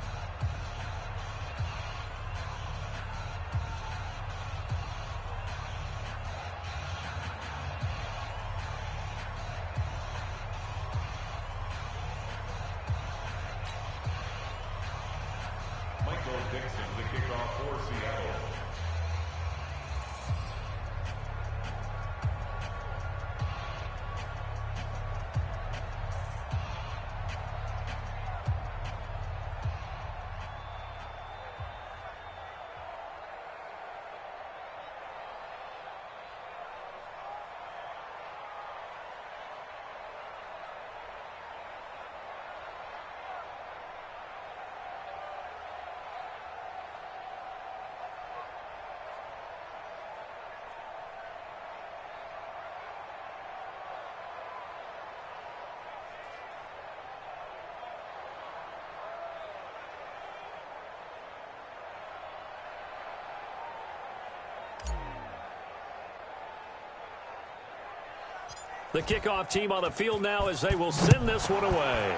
The kickoff team on the field now as they will send this one away.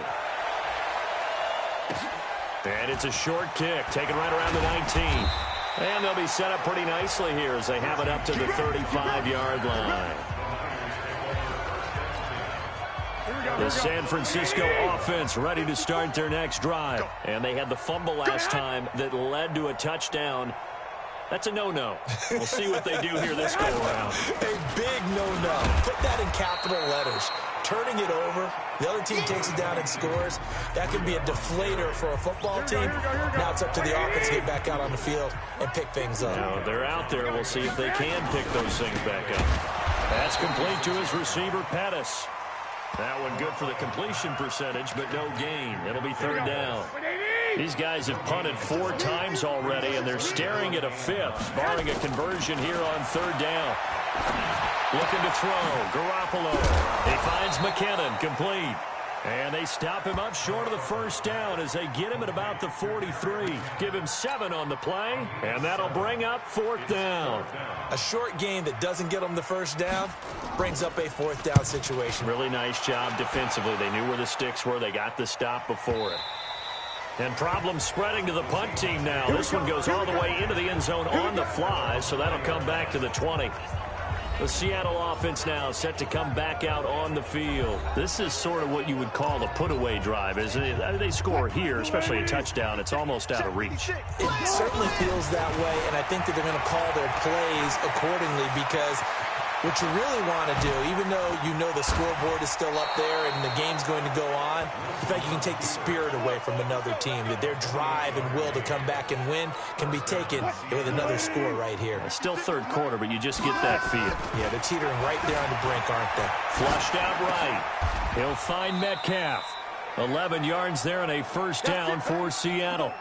And it's a short kick, taken right around the 19. And they'll be set up pretty nicely here as they have it up to the 35-yard line. The San Francisco offense ready to start their next drive. And they had the fumble last time that led to a touchdown. That's a no-no. We'll see what they do here this go-around. A big no-no. Put that in capital letters. Turning it over, the other team takes it down and scores. That could be a deflator for a football team. Now it's up to the offense to get back out on the field and pick things up. Now they're out there. We'll see if they can pick those things back up. That's complete to his receiver, Pettis. That one good for the completion percentage, but no gain. It'll be third down. These guys have punted 4 times already, and they're staring at a 5th, barring a conversion here on third down. Looking to throw. Garoppolo. He finds McKinnon, complete. And they stop him up short of the first down as they get him at about the 43. Give him 7 on the play, and that'll bring up 4th down. A short gain that doesn't get them the first down brings up a 4th down situation. Really nice job defensively. They knew where the sticks were. They got the stop before it. And problems spreading to the punt team now. This one goes all the way into the end zone on the fly, so that'll come back to the 20. The Seattle offense now set to come back out on the field. This is sort of what you would call a put-away drive, isn't it? I mean, they score here, especially a touchdown. It's almost out of reach. It certainly feels that way, and I think that they're going to call their plays accordingly because what you really want to do, even though you know the scoreboard is still up there and the game's going to go on, the fact you can take the spirit away from another team, that their drive and will to come back and win can be taken with another score right here. It's still third quarter, but you just get that feel. Yeah, they're teetering right there on the brink, aren't they? Flushed out right. He'll find Metcalf. 11 yards there and a first down for Seattle.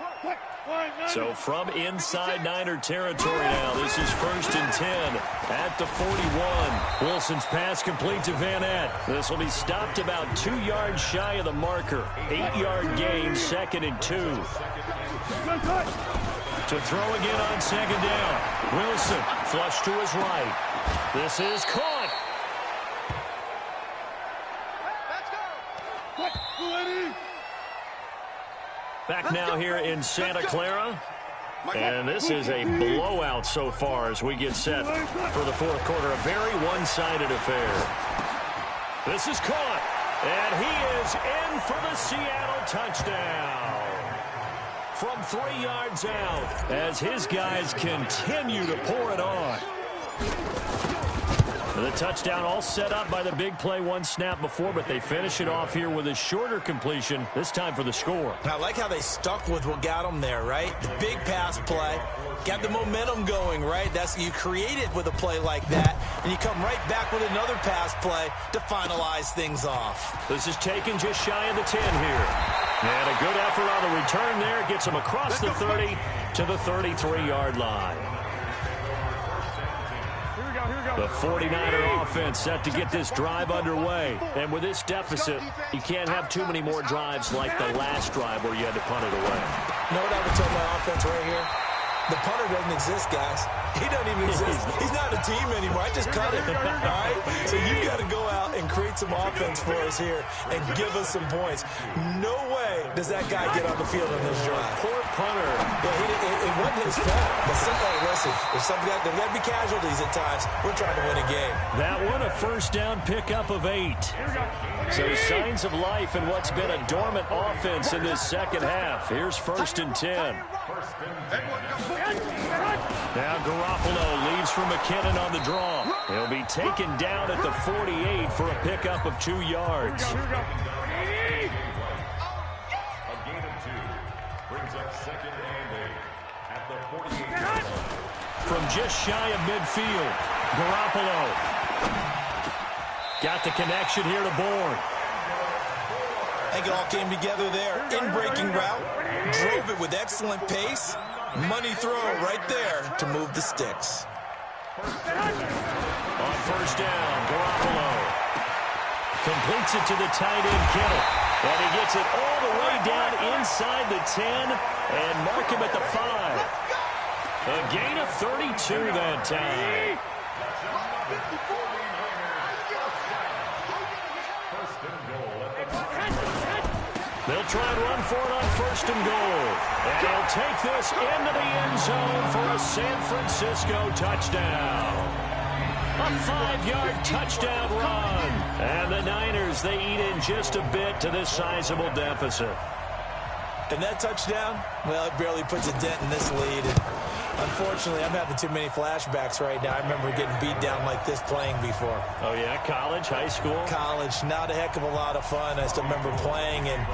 So from inside Niner territory now, this is 1st and 10 at the 41. Wilson's pass complete to Van Ness. This will be stopped about 2 yards shy of the marker. 8-yard gain, 2nd and 2. To throw again on 2nd down. Wilson flush to his right. This is caught. Back now here in Santa Clara. And this is a blowout so far as we get set for the 4th quarter. A very one-sided affair. This is caught. And he is in for the Seattle touchdown. From 3 yards out as his guys continue to pour it on. The touchdown all set up by the big play 1 snap before, but they finish it off here with a shorter completion, this time for the score. And I like how they stuck with what got them there, right? The big pass play, got the momentum going, right? That's you create it with a play like that, and you come right back with another pass play to finalize things off. This is taken just shy of the 10 here. And a good effort on the return there. Gets him across the 30 to the 33-yard line. The 49er offense set to get this drive underway. And with this deficit, you can't have too many more drives like the last drive where you had to punt it away. You know what I would tell my offense right here? The punter doesn't exist, guys. He doesn't even exist. He's not a team anymore. I just cut it, all right? So you got to go out and create some offense for us here and give us some points. No way does that guy get on the field in this drive. Poor punter. Yeah, it wasn't his fault. But somebody, listen, there's got to be casualties at times. We're trying to win a game. That one, a first down pickup of 8. So signs of life in what's been a dormant offense in this second half. Here's 1st and 10. Now Garoppolo leaves for McKinnon on the draw. He'll be taken down at the 48 for a pickup of 2 yards. A gain of 2 brings up 2nd and 8 at the 48. From just shy of midfield, Garoppolo got the connection here to Bourne. I think it all came together there. In-breaking route, drove it with excellent pace. Money throw right there to move the sticks. On first down, Garoppolo completes it to the tight end, Kittle. And he gets it all the way down inside the 10 and mark him at the 5. A gain of 32 that time. They'll try and run for it on 1st and goal. And he'll take this into the end zone for a San Francisco touchdown. A 5-yard touchdown run. And the Niners, they eat in just a bit to this sizable deficit. And that touchdown, well, it barely puts a dent in this lead. And unfortunately, I'm having too many flashbacks right now. I remember getting beat down like this playing before. Oh, yeah? College, high school? College, not a heck of a lot of fun. I still remember playing and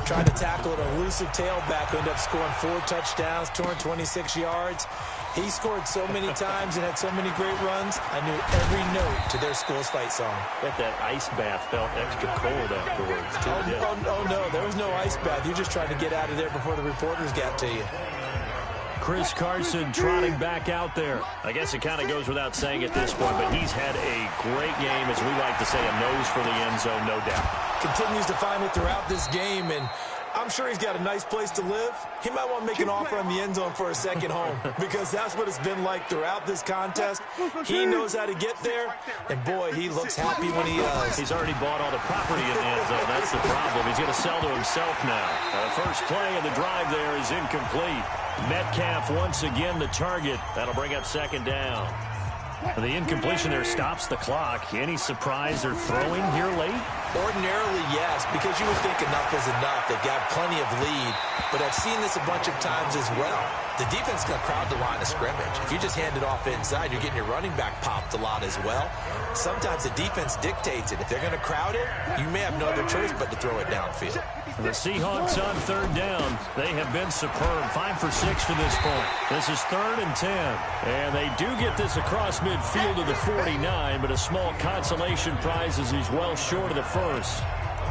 trying to tackle an elusive tailback who ended up scoring 4 touchdowns, 226 yards. He scored so many times and had so many great runs, I knew every note to their school's fight song. Bet that ice bath felt extra cold afterwards, too. Oh, no, there was no ice bath. You're just trying to get out of there before the reporters got to you. Chris Carson trotting back out there. I guess it kind of goes without saying at this point, but he's had a great game, as we like to say, a nose for the end zone, no doubt. Continues to find it throughout this game, and I'm sure he's got a nice place to live. He might want to make an offer on the end zone for a second home, because that's what it's been like throughout this contest. He knows how to get there, and boy, he looks happy when he does. He's already bought all the property in the end zone. That's the problem. He's going to sell to himself now. First play of the drive there is incomplete. Metcalf once again the target. That'll bring up 2nd down. The incompletion there stops the clock. Any surprise they're throwing here late? Ordinarily, yes, because you would think enough is enough. They've got plenty of lead, but I've seen this a bunch of times as well. The defense can crowd the line of scrimmage. If you just hand it off inside, you're getting your running back popped a lot as well. Sometimes the defense dictates it. If they're going to crowd it, you may have no other choice but to throw it downfield. The Seahawks on 3rd down. They have been superb. 5 for 6 to this point. This is 3rd and 10. And they do get this across midfield to the 49, but a small consolation prize as he's well short of the first.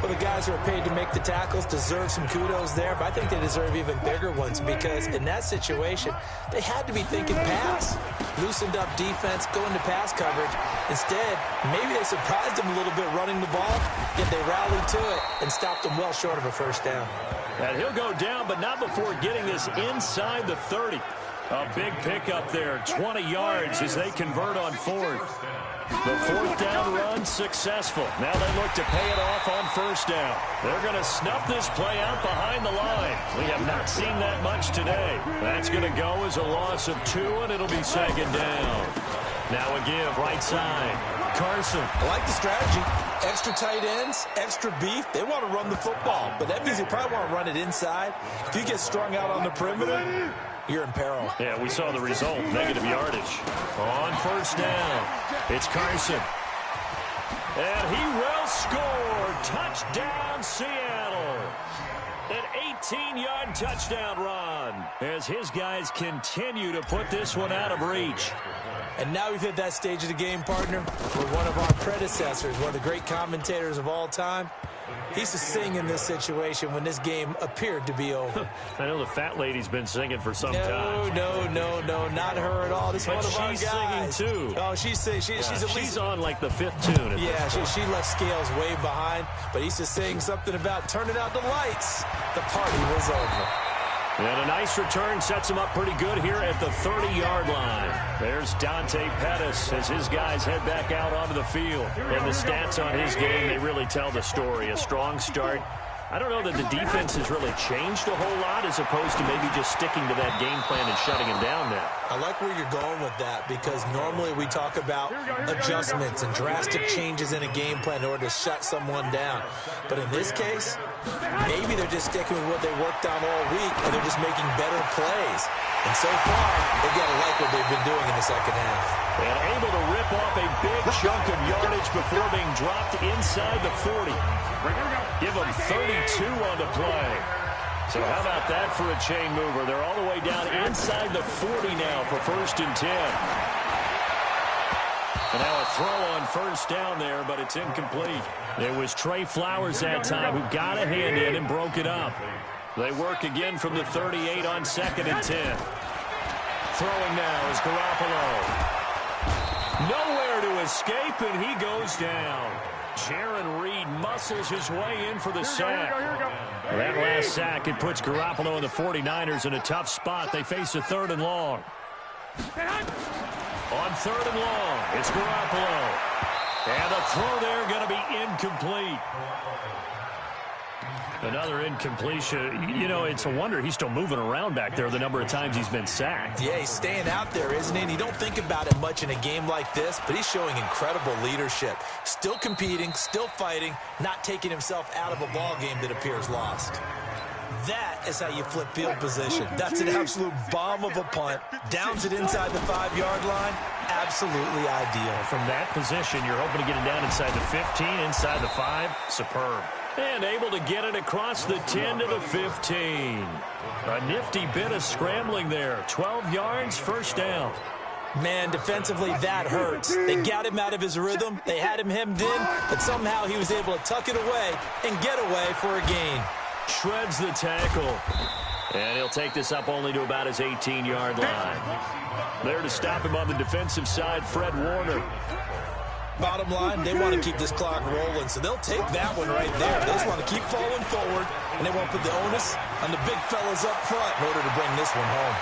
Well, the guys who are paid to make the tackles deserve some kudos there, but I think they deserve even bigger ones because in that situation, they had to be thinking pass. Loosened up defense, going to pass coverage. Instead, maybe they surprised them a little bit running the ball, yet they rallied to it and stopped them well short of a 1st down. And he'll go down, but not before getting this inside the 30. A big pickup there, 20 yards as they convert on 4th. The 4th down run successful. Now they look to pay it off on 1st down. They're going to snuff this play out behind the line. We have not seen that much today. That's going to go as a loss of 2, and it'll be 2nd down. Now a give right side. Carson. I like the strategy. Extra tight ends, extra beef. They want to run the football, but that means they probably want to run it inside. If you get strung out on the perimeter, you're in peril. Yeah, we saw the result, negative yardage. On 1st down, it's Carson. And he will score. Touchdown, Seattle. An 18-yard touchdown run as his guys continue to put this one out of reach. And now we've hit that stage of the game, partner, where one of our predecessors, one of the great commentators of all time, he used to sing in this situation when this game appeared to be over. I know the fat lady's been singing for some time. No, not her at all. This is one of our guys. She's singing too. Oh, she's singing. She's on like the 5th tune. Yeah, she left Scales way behind, but he used to sing something about turning out the lights. The party was over. And a nice return sets him up pretty good here at the 30-yard line. There's Dante Pettis as his guys head back out onto the field. And the stats on his game, they really tell the story. A strong start. I don't know that the defense has really changed a whole lot as opposed to maybe just sticking to that game plan and shutting him down now. I like where you're going with that because normally we talk about adjustments and drastic changes in a game plan in order to shut someone down. But in this case, maybe they're just sticking with what they worked on all week and they're just making better plays. And so far, they've got to like what they've been doing in the second half. And able to rip off a big chunk of yardage before being dropped inside the 40. Give them 32 on the play. So how about that for a chain mover? They're all the way down inside the 40 now for 1st and 10. And now a throw on 1st down there, but it's incomplete. It was Trey Flowers that time who got a hand in and broke it up. They work again from the 38 on 2nd and 10. Throwing now is Garoppolo. Nowhere to escape, and he goes down. Jaron Reed muscles his way in for the sack. That last sack, it puts Garoppolo and the 49ers in a tough spot. They face a 3rd and long. On 3rd and long, it's Garoppolo. And the throw there going to be incomplete. Another incompletion. You know, it's a wonder he's still moving around back there the number of times he's been sacked. Yeah, he's staying out there, isn't he? And you don't think about it much in a game like this, but he's showing incredible leadership. Still competing, still fighting, not taking himself out of a ball game that appears lost. That is how you flip field position. That's an absolute bomb of a punt. Downs it inside the 5-yard line. Absolutely ideal. From that position, you're hoping to get it down inside the 15, inside the 5. Superb. And able to get it across the 10 to the 15. A nifty bit of scrambling there. 12 yards, first down. Man, defensively, that hurts. They got him out of his rhythm. They had him hemmed in, but somehow he was able to tuck it away and get away for a gain. Shreds the tackle. And he'll take this up only to about his 18-yard line. There to stop him on the defensive side, Fred Warner. Bottom line, they want to keep this clock rolling, so they'll take that one right there. They just want to keep falling forward, and they want to put the onus on the big fellas up front in order to bring this one home.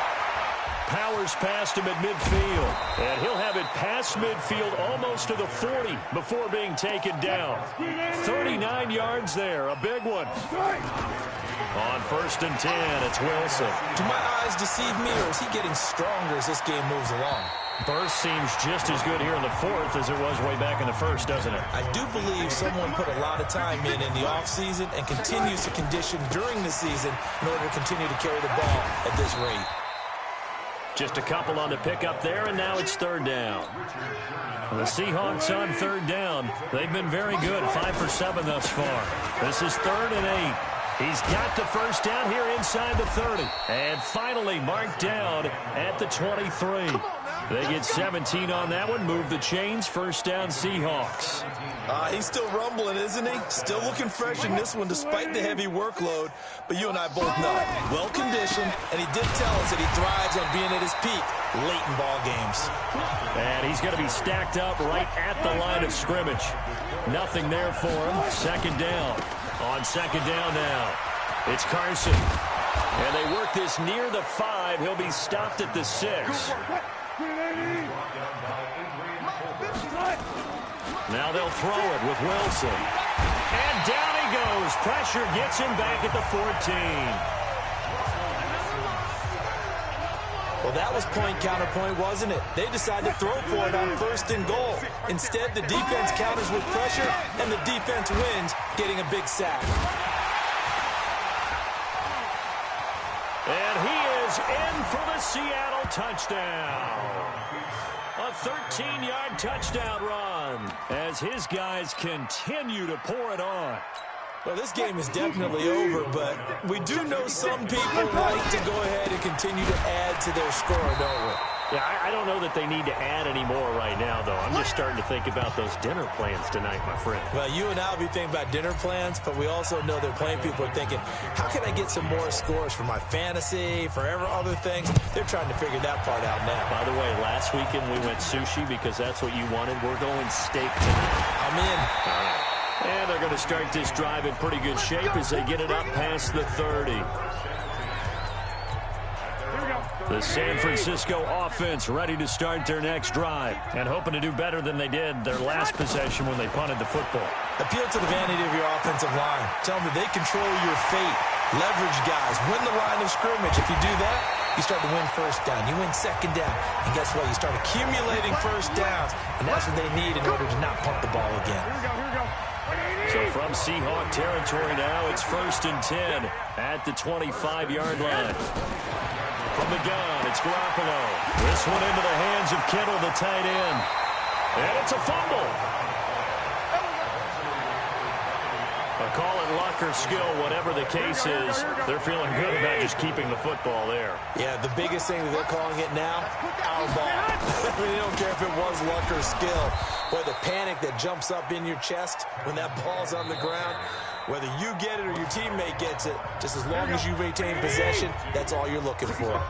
Powers past him at midfield, and he'll have it past midfield almost to the 40 before being taken down. 39 yards there, a big one. On 1st and 10, it's Wilson. Do my eyes deceive me, or is he getting stronger as this game moves along? Burst seems just as good here in the 4th as it was way back in the 1st, doesn't it? I do believe someone put a lot of time in the offseason and continues to condition during the season in order to continue to carry the ball at this rate. Just a couple on the pickup there, and now it's 3rd down. The Seahawks on 3rd down. They've been very good, 5 for 7 thus far. This is 3rd and 8. He's got the first down here inside the 30. And finally marked down at the 23. They get 17 on that one, move the chains, first down Seahawks. He's still rumbling, isn't he? Still looking fresh in this one despite the heavy workload. But you and I both know, well-conditioned, and he did tell us that he thrives on being at his peak late in ball games. And he's going to be stacked up right at the line of scrimmage. Nothing there for him. 2nd down. On 2nd down now, it's Carson. And they work this near the 5. He'll be stopped at the 6. Now they'll throw it with Wilson. And down he goes. Pressure gets him back at the 14. Well, that was point counterpoint, wasn't it? They decided to throw for it on 1st and goal. Instead, the defense counters with pressure, and the defense wins, getting a big sack. And he is in for the Seattle touchdown. A 13-yard touchdown run as his guys continue to pour it on. Well, this game is definitely over, but we do know some people like to go ahead and continue to add to their score, don't we? Yeah, I don't know that they need to add any more right now, though. I'm just starting to think about those dinner plans tonight, my friend. Well, you and I will be thinking about dinner plans, but we also know that plenty of people are thinking, how can I get some more scores for my fantasy, for other things? They're trying to figure that part out now. By the way, last weekend we went sushi because that's what you wanted. We're going steak tonight. I'm in. All right. And they're going to start this drive in pretty good shape as they get it up past the 30. The San Francisco offense ready to start their next drive and hoping to do better than they did their last possession when they punted the football. Appeal to the vanity of your offensive line. Tell them that they control your fate. Leverage guys. Win the line of scrimmage. If you do that, you start to win 1st down. You win 2nd down. And guess what? You start accumulating 1st downs. And that's what they need in order to not punt the ball again. So from Seahawk territory now, it's 1st and 10 at the 25-yard line. From the gun, it's Garoppolo. This one into the hands of Kittle, the tight end. And it's a fumble. Call it luck or skill, whatever the case is. They're feeling good about just keeping the football there. Yeah, the biggest thing that they're calling it now, our ball. They don't care if it was luck or skill. Boy, the panic that jumps up in your chest when that ball's on the ground, whether you get it or your teammate gets it, just as long as you retain possession, that's all you're looking for.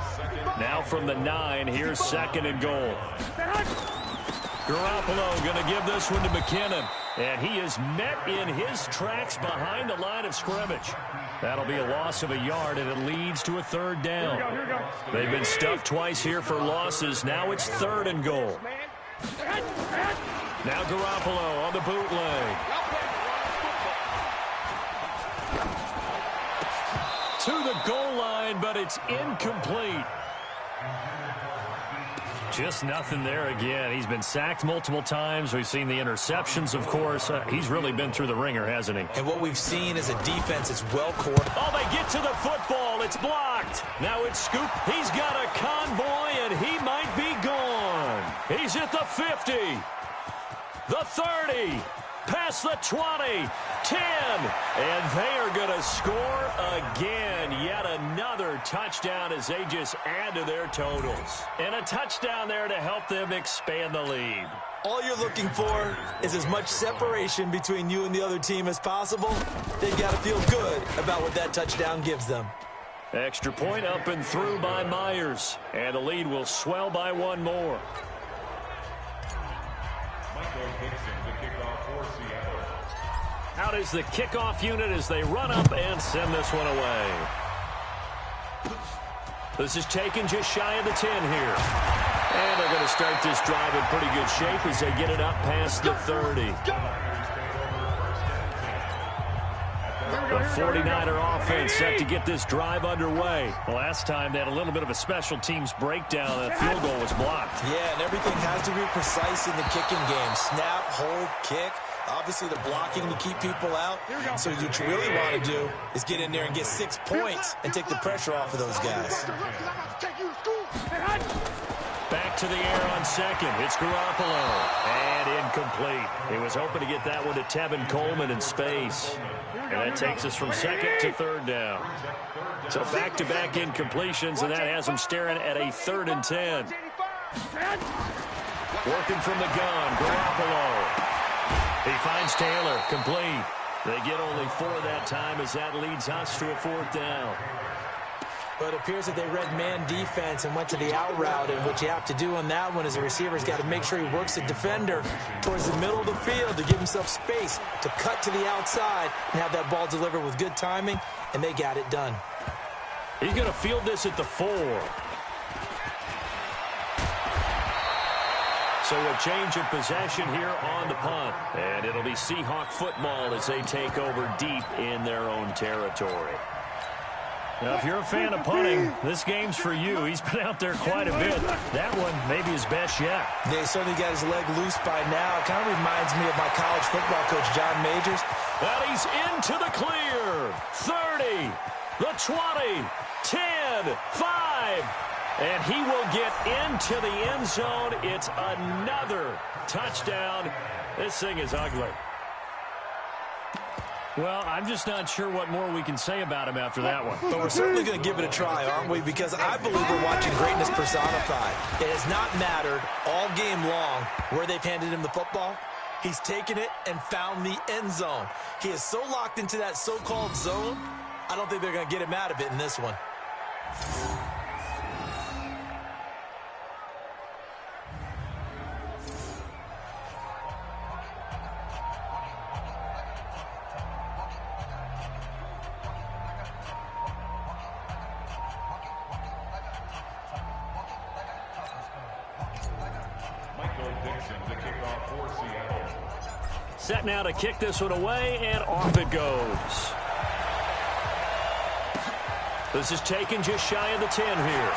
Now from the 9, here's 2nd and goal. Garoppolo going to give this one to McKinnon. And he is met in his tracks behind the line of scrimmage. That'll be a loss of a yard, and it leads to a 3rd down. Here we go. They've been stuffed twice here for losses. Now it's 3rd and goal. Now Garoppolo on the bootleg. to the goal line, but it's incomplete. Just nothing there again. He's been sacked multiple times. We've seen the interceptions, of course. He's really been through the ringer, hasn't he? And what we've seen is a defense that's well-coordinated. Oh, they get to the football. It's blocked. Now it's Scoop. He's got a convoy, and he might be gone. He's at the 50, the 30, past the 20, 10, and they are going to score again. Yet another touchdown as they just add to their totals. And a touchdown there to help them expand the lead. All you're looking for is as much separation between you and the other team as possible. They've got to feel good about what that touchdown gives them. Extra point up and through by Myers. And the lead will swell by one more. Out is the kickoff unit as they run up and send this one away. This is taken just shy of the 10 here. And they're going to start this drive in pretty good shape as they get it up past the 30. The 49er offense set to get this drive underway. Last time they had a little bit of a special teams breakdown. That field goal was blocked. Yeah, and everything has to be precise in the kicking game. Snap, hold, kick. Obviously, the blocking to keep people out. So what you really want to do is get in there and get 6 points and take the pressure off of those guys. Back to the air on second. It's Garoppolo. And incomplete. He was hoping to get that one to Tevin Coleman in space. And that takes us from second to third down. So back-to-back incompletions, and that has him staring at a 3rd and 10. Working from the gun, Garoppolo. He finds Taylor, complete. They get only 4 that time as that leads us to a 4th down. But it appears that they read man defense and went to the out route, and what you have to do on that one is the receiver's got to make sure he works the defender towards the middle of the field to give himself space to cut to the outside and have that ball delivered with good timing, and they got it done. He's going to field this at the 4. So a change of possession here on the punt. And it'll be Seahawk football as they take over deep in their own territory. Now, if you're a fan of punting, this game's for you. He's been out there quite a bit. That one may be his best yet. Yeah, he certainly got his leg loose by now. It kind of reminds me of my college football coach, John Majors. And he's into the clear. 30, the 20, 10, 5. And he will get into the end zone. It's another touchdown. This thing is ugly. Well, I'm just not sure what more we can say about him after that one. But we're certainly going to give it a try, aren't we? Because I believe we're watching greatness personified. It has not mattered all game long where they've handed him the football. He's taken it and found the end zone. He is so locked into that so-called zone, I don't think they're going to get him out of it in this one. Set now to kick this one away, and off it goes. This is taken just shy of the 10 here.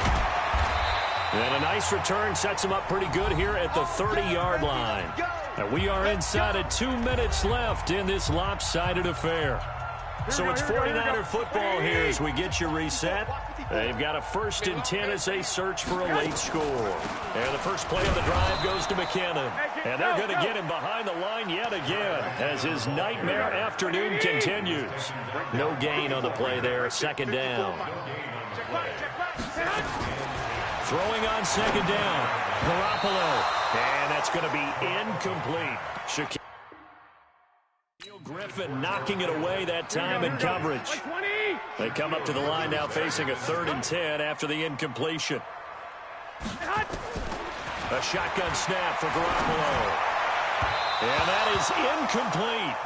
And a nice return sets him up pretty good here at the 30-yard line. And we are inside of 2 minutes left in this lopsided affair. So it's 49er football here as we get you reset. They've got a 1st and 10 as they search for a late score. And the first play of the drive goes to McKinnon. And they're going to get him behind the line yet again as his nightmare afternoon continues. No gain on the play there, 2nd down. Throwing on 2nd down, Garoppolo. And that's going to be incomplete. Griffin knocking it away that time in coverage. They come up to the line now facing a 3rd and 10 after the incompletion. A shotgun snap for Garoppolo. And that is incomplete.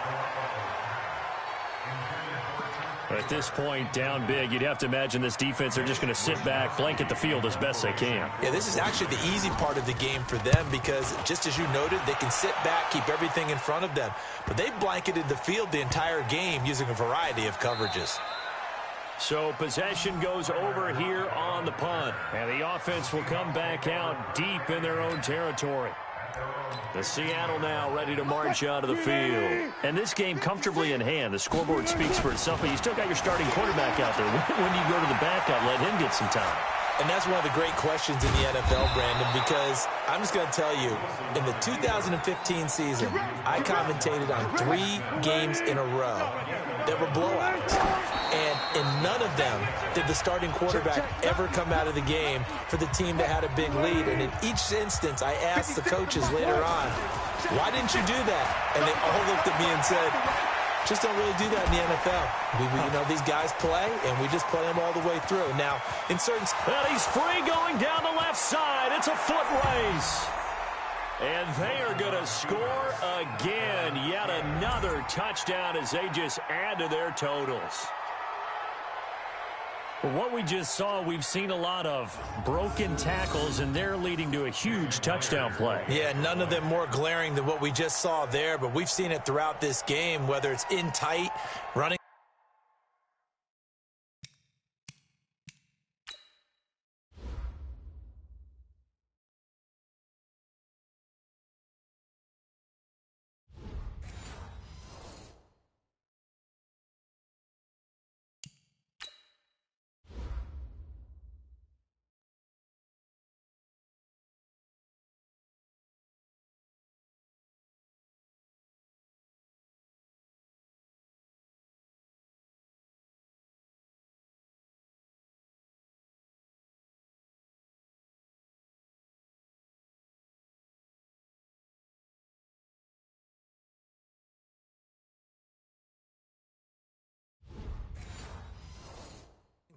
At this point, down big, you'd have to imagine this defense, they're just going to sit back, blanket the field as best they can. Yeah, this is actually the easy part of the game for them because, just as you noted, they can sit back, keep everything in front of them. But they blanketed the field the entire game using a variety of coverages. So possession goes over here on the punt. And the offense will come back out deep in their own territory. The Seattle now ready to march out of the field. And this game comfortably in hand. The scoreboard speaks for itself, but you still got your starting quarterback out there. When do you go to the backup, let him get some time? And that's one of the great questions in the NFL, Brandon, because I'm just going to tell you, in the 2015 season, I commentated on 3 games in a row that were blowouts. And in none of them did the starting quarterback ever come out of the game for the team that had a big lead. And in each instance, I asked the coaches later on, why didn't you do that? And they all looked at me and said, just don't really do that in the NFL. These guys play, and we just play them all the way through. Now, in certain... Well, he's free going down the left side. It's a foot race. And they are going to score again. Yet another touchdown as they just add to their totals. What we just saw, we've seen a lot of broken tackles, and they're leading to a huge touchdown play. Yeah, none of them more glaring than what we just saw there, but we've seen it throughout this game, whether it's in tight, running.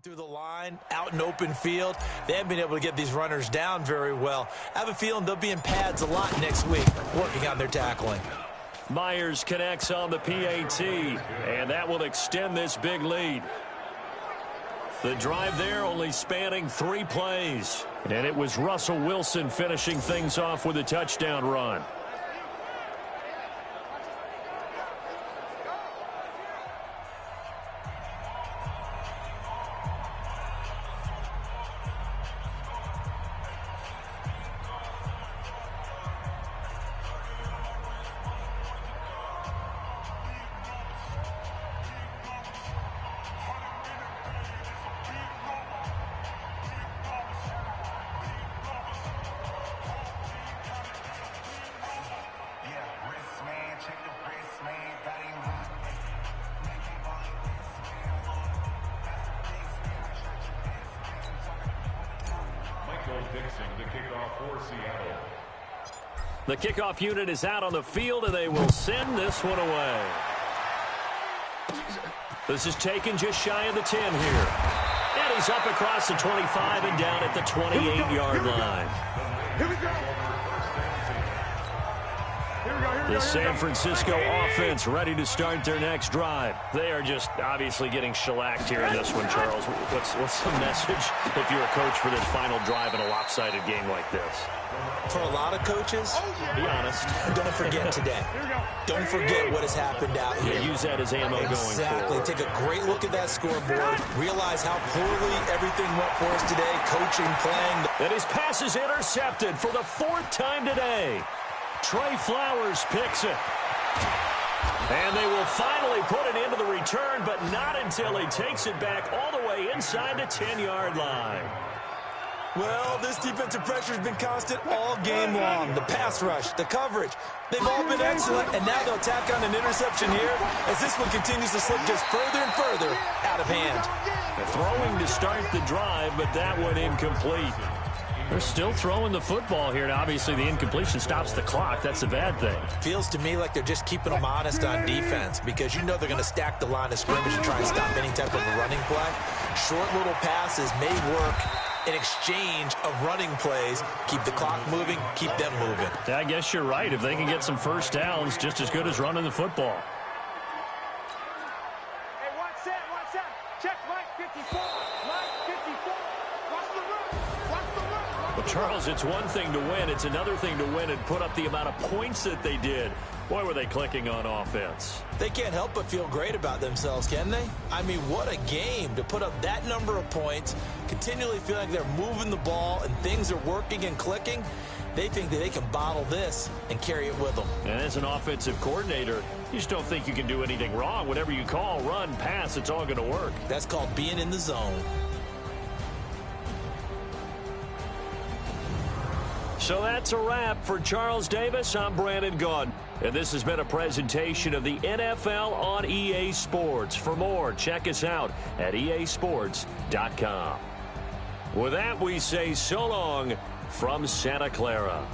Through the line, out in open field. They haven't been able to get these runners down very well. I have a feeling they'll be in pads a lot next week, working on their tackling. Myers connects on the PAT, and that will extend this big lead. The drive there only spanning 3 plays, and it was Russell Wilson finishing things off with a touchdown run. The kickoff unit is out on the field, and they will send this one away. This is taken just shy of the 10 here. And he's up across the 25 and down at the 28-yard line. Here we go. The San Francisco offense ready to start their next drive. They are just obviously getting shellacked here in this one, Charles. What's the message if you're a coach for this final drive in a lopsided game like this? For a lot of coaches, be honest, don't forget today. Don't forget what has happened out here. Yeah, use that as ammo going forward. Exactly. Take a great look at that scoreboard. Realize how poorly everything went for us today. Coaching, playing. And his pass is intercepted for the 4th time today. Trey Flowers picks it. And they will finally put it into the return, but not until he takes it back all the way inside the 10-yard line. Well, this defensive pressure has been constant all game long. The pass rush, the coverage, they've all been excellent, and now they'll tack on an interception here as this one continues to slip just further and further out of hand. They're throwing to start the drive, but that one incomplete. They're still throwing the football here, and obviously the incompletion stops the clock. That's a bad thing. Feels to me like they're just keeping them honest on defense because you know they're going to stack the line of scrimmage and try and stop any type of a running play. Short little passes may work in exchange of running plays. Keep the clock moving, keep them moving. I guess you're right. If they can get some first downs, just as good as running the football. Hey, watch that. Check Mike 54. Mike 54. Watch the run. Watch the run. The Charles, it's one thing to win. It's another thing to win and put up the amount of points that they did. Boy, were they clicking on offense. They can't help but feel great about themselves, can they? I mean, what a game to put up that number of points, continually feel like they're moving the ball and things are working and clicking. They think that they can bottle this and carry it with them. And as an offensive coordinator, you just don't think you can do anything wrong. Whatever you call, run, pass, it's all going to work. That's called being in the zone. So that's a wrap for Charles Davis. I'm Brandon Gaudin. And this has been a presentation of the NFL on EA Sports. For more, check us out at easports.com. With that, we say so long from Santa Clara.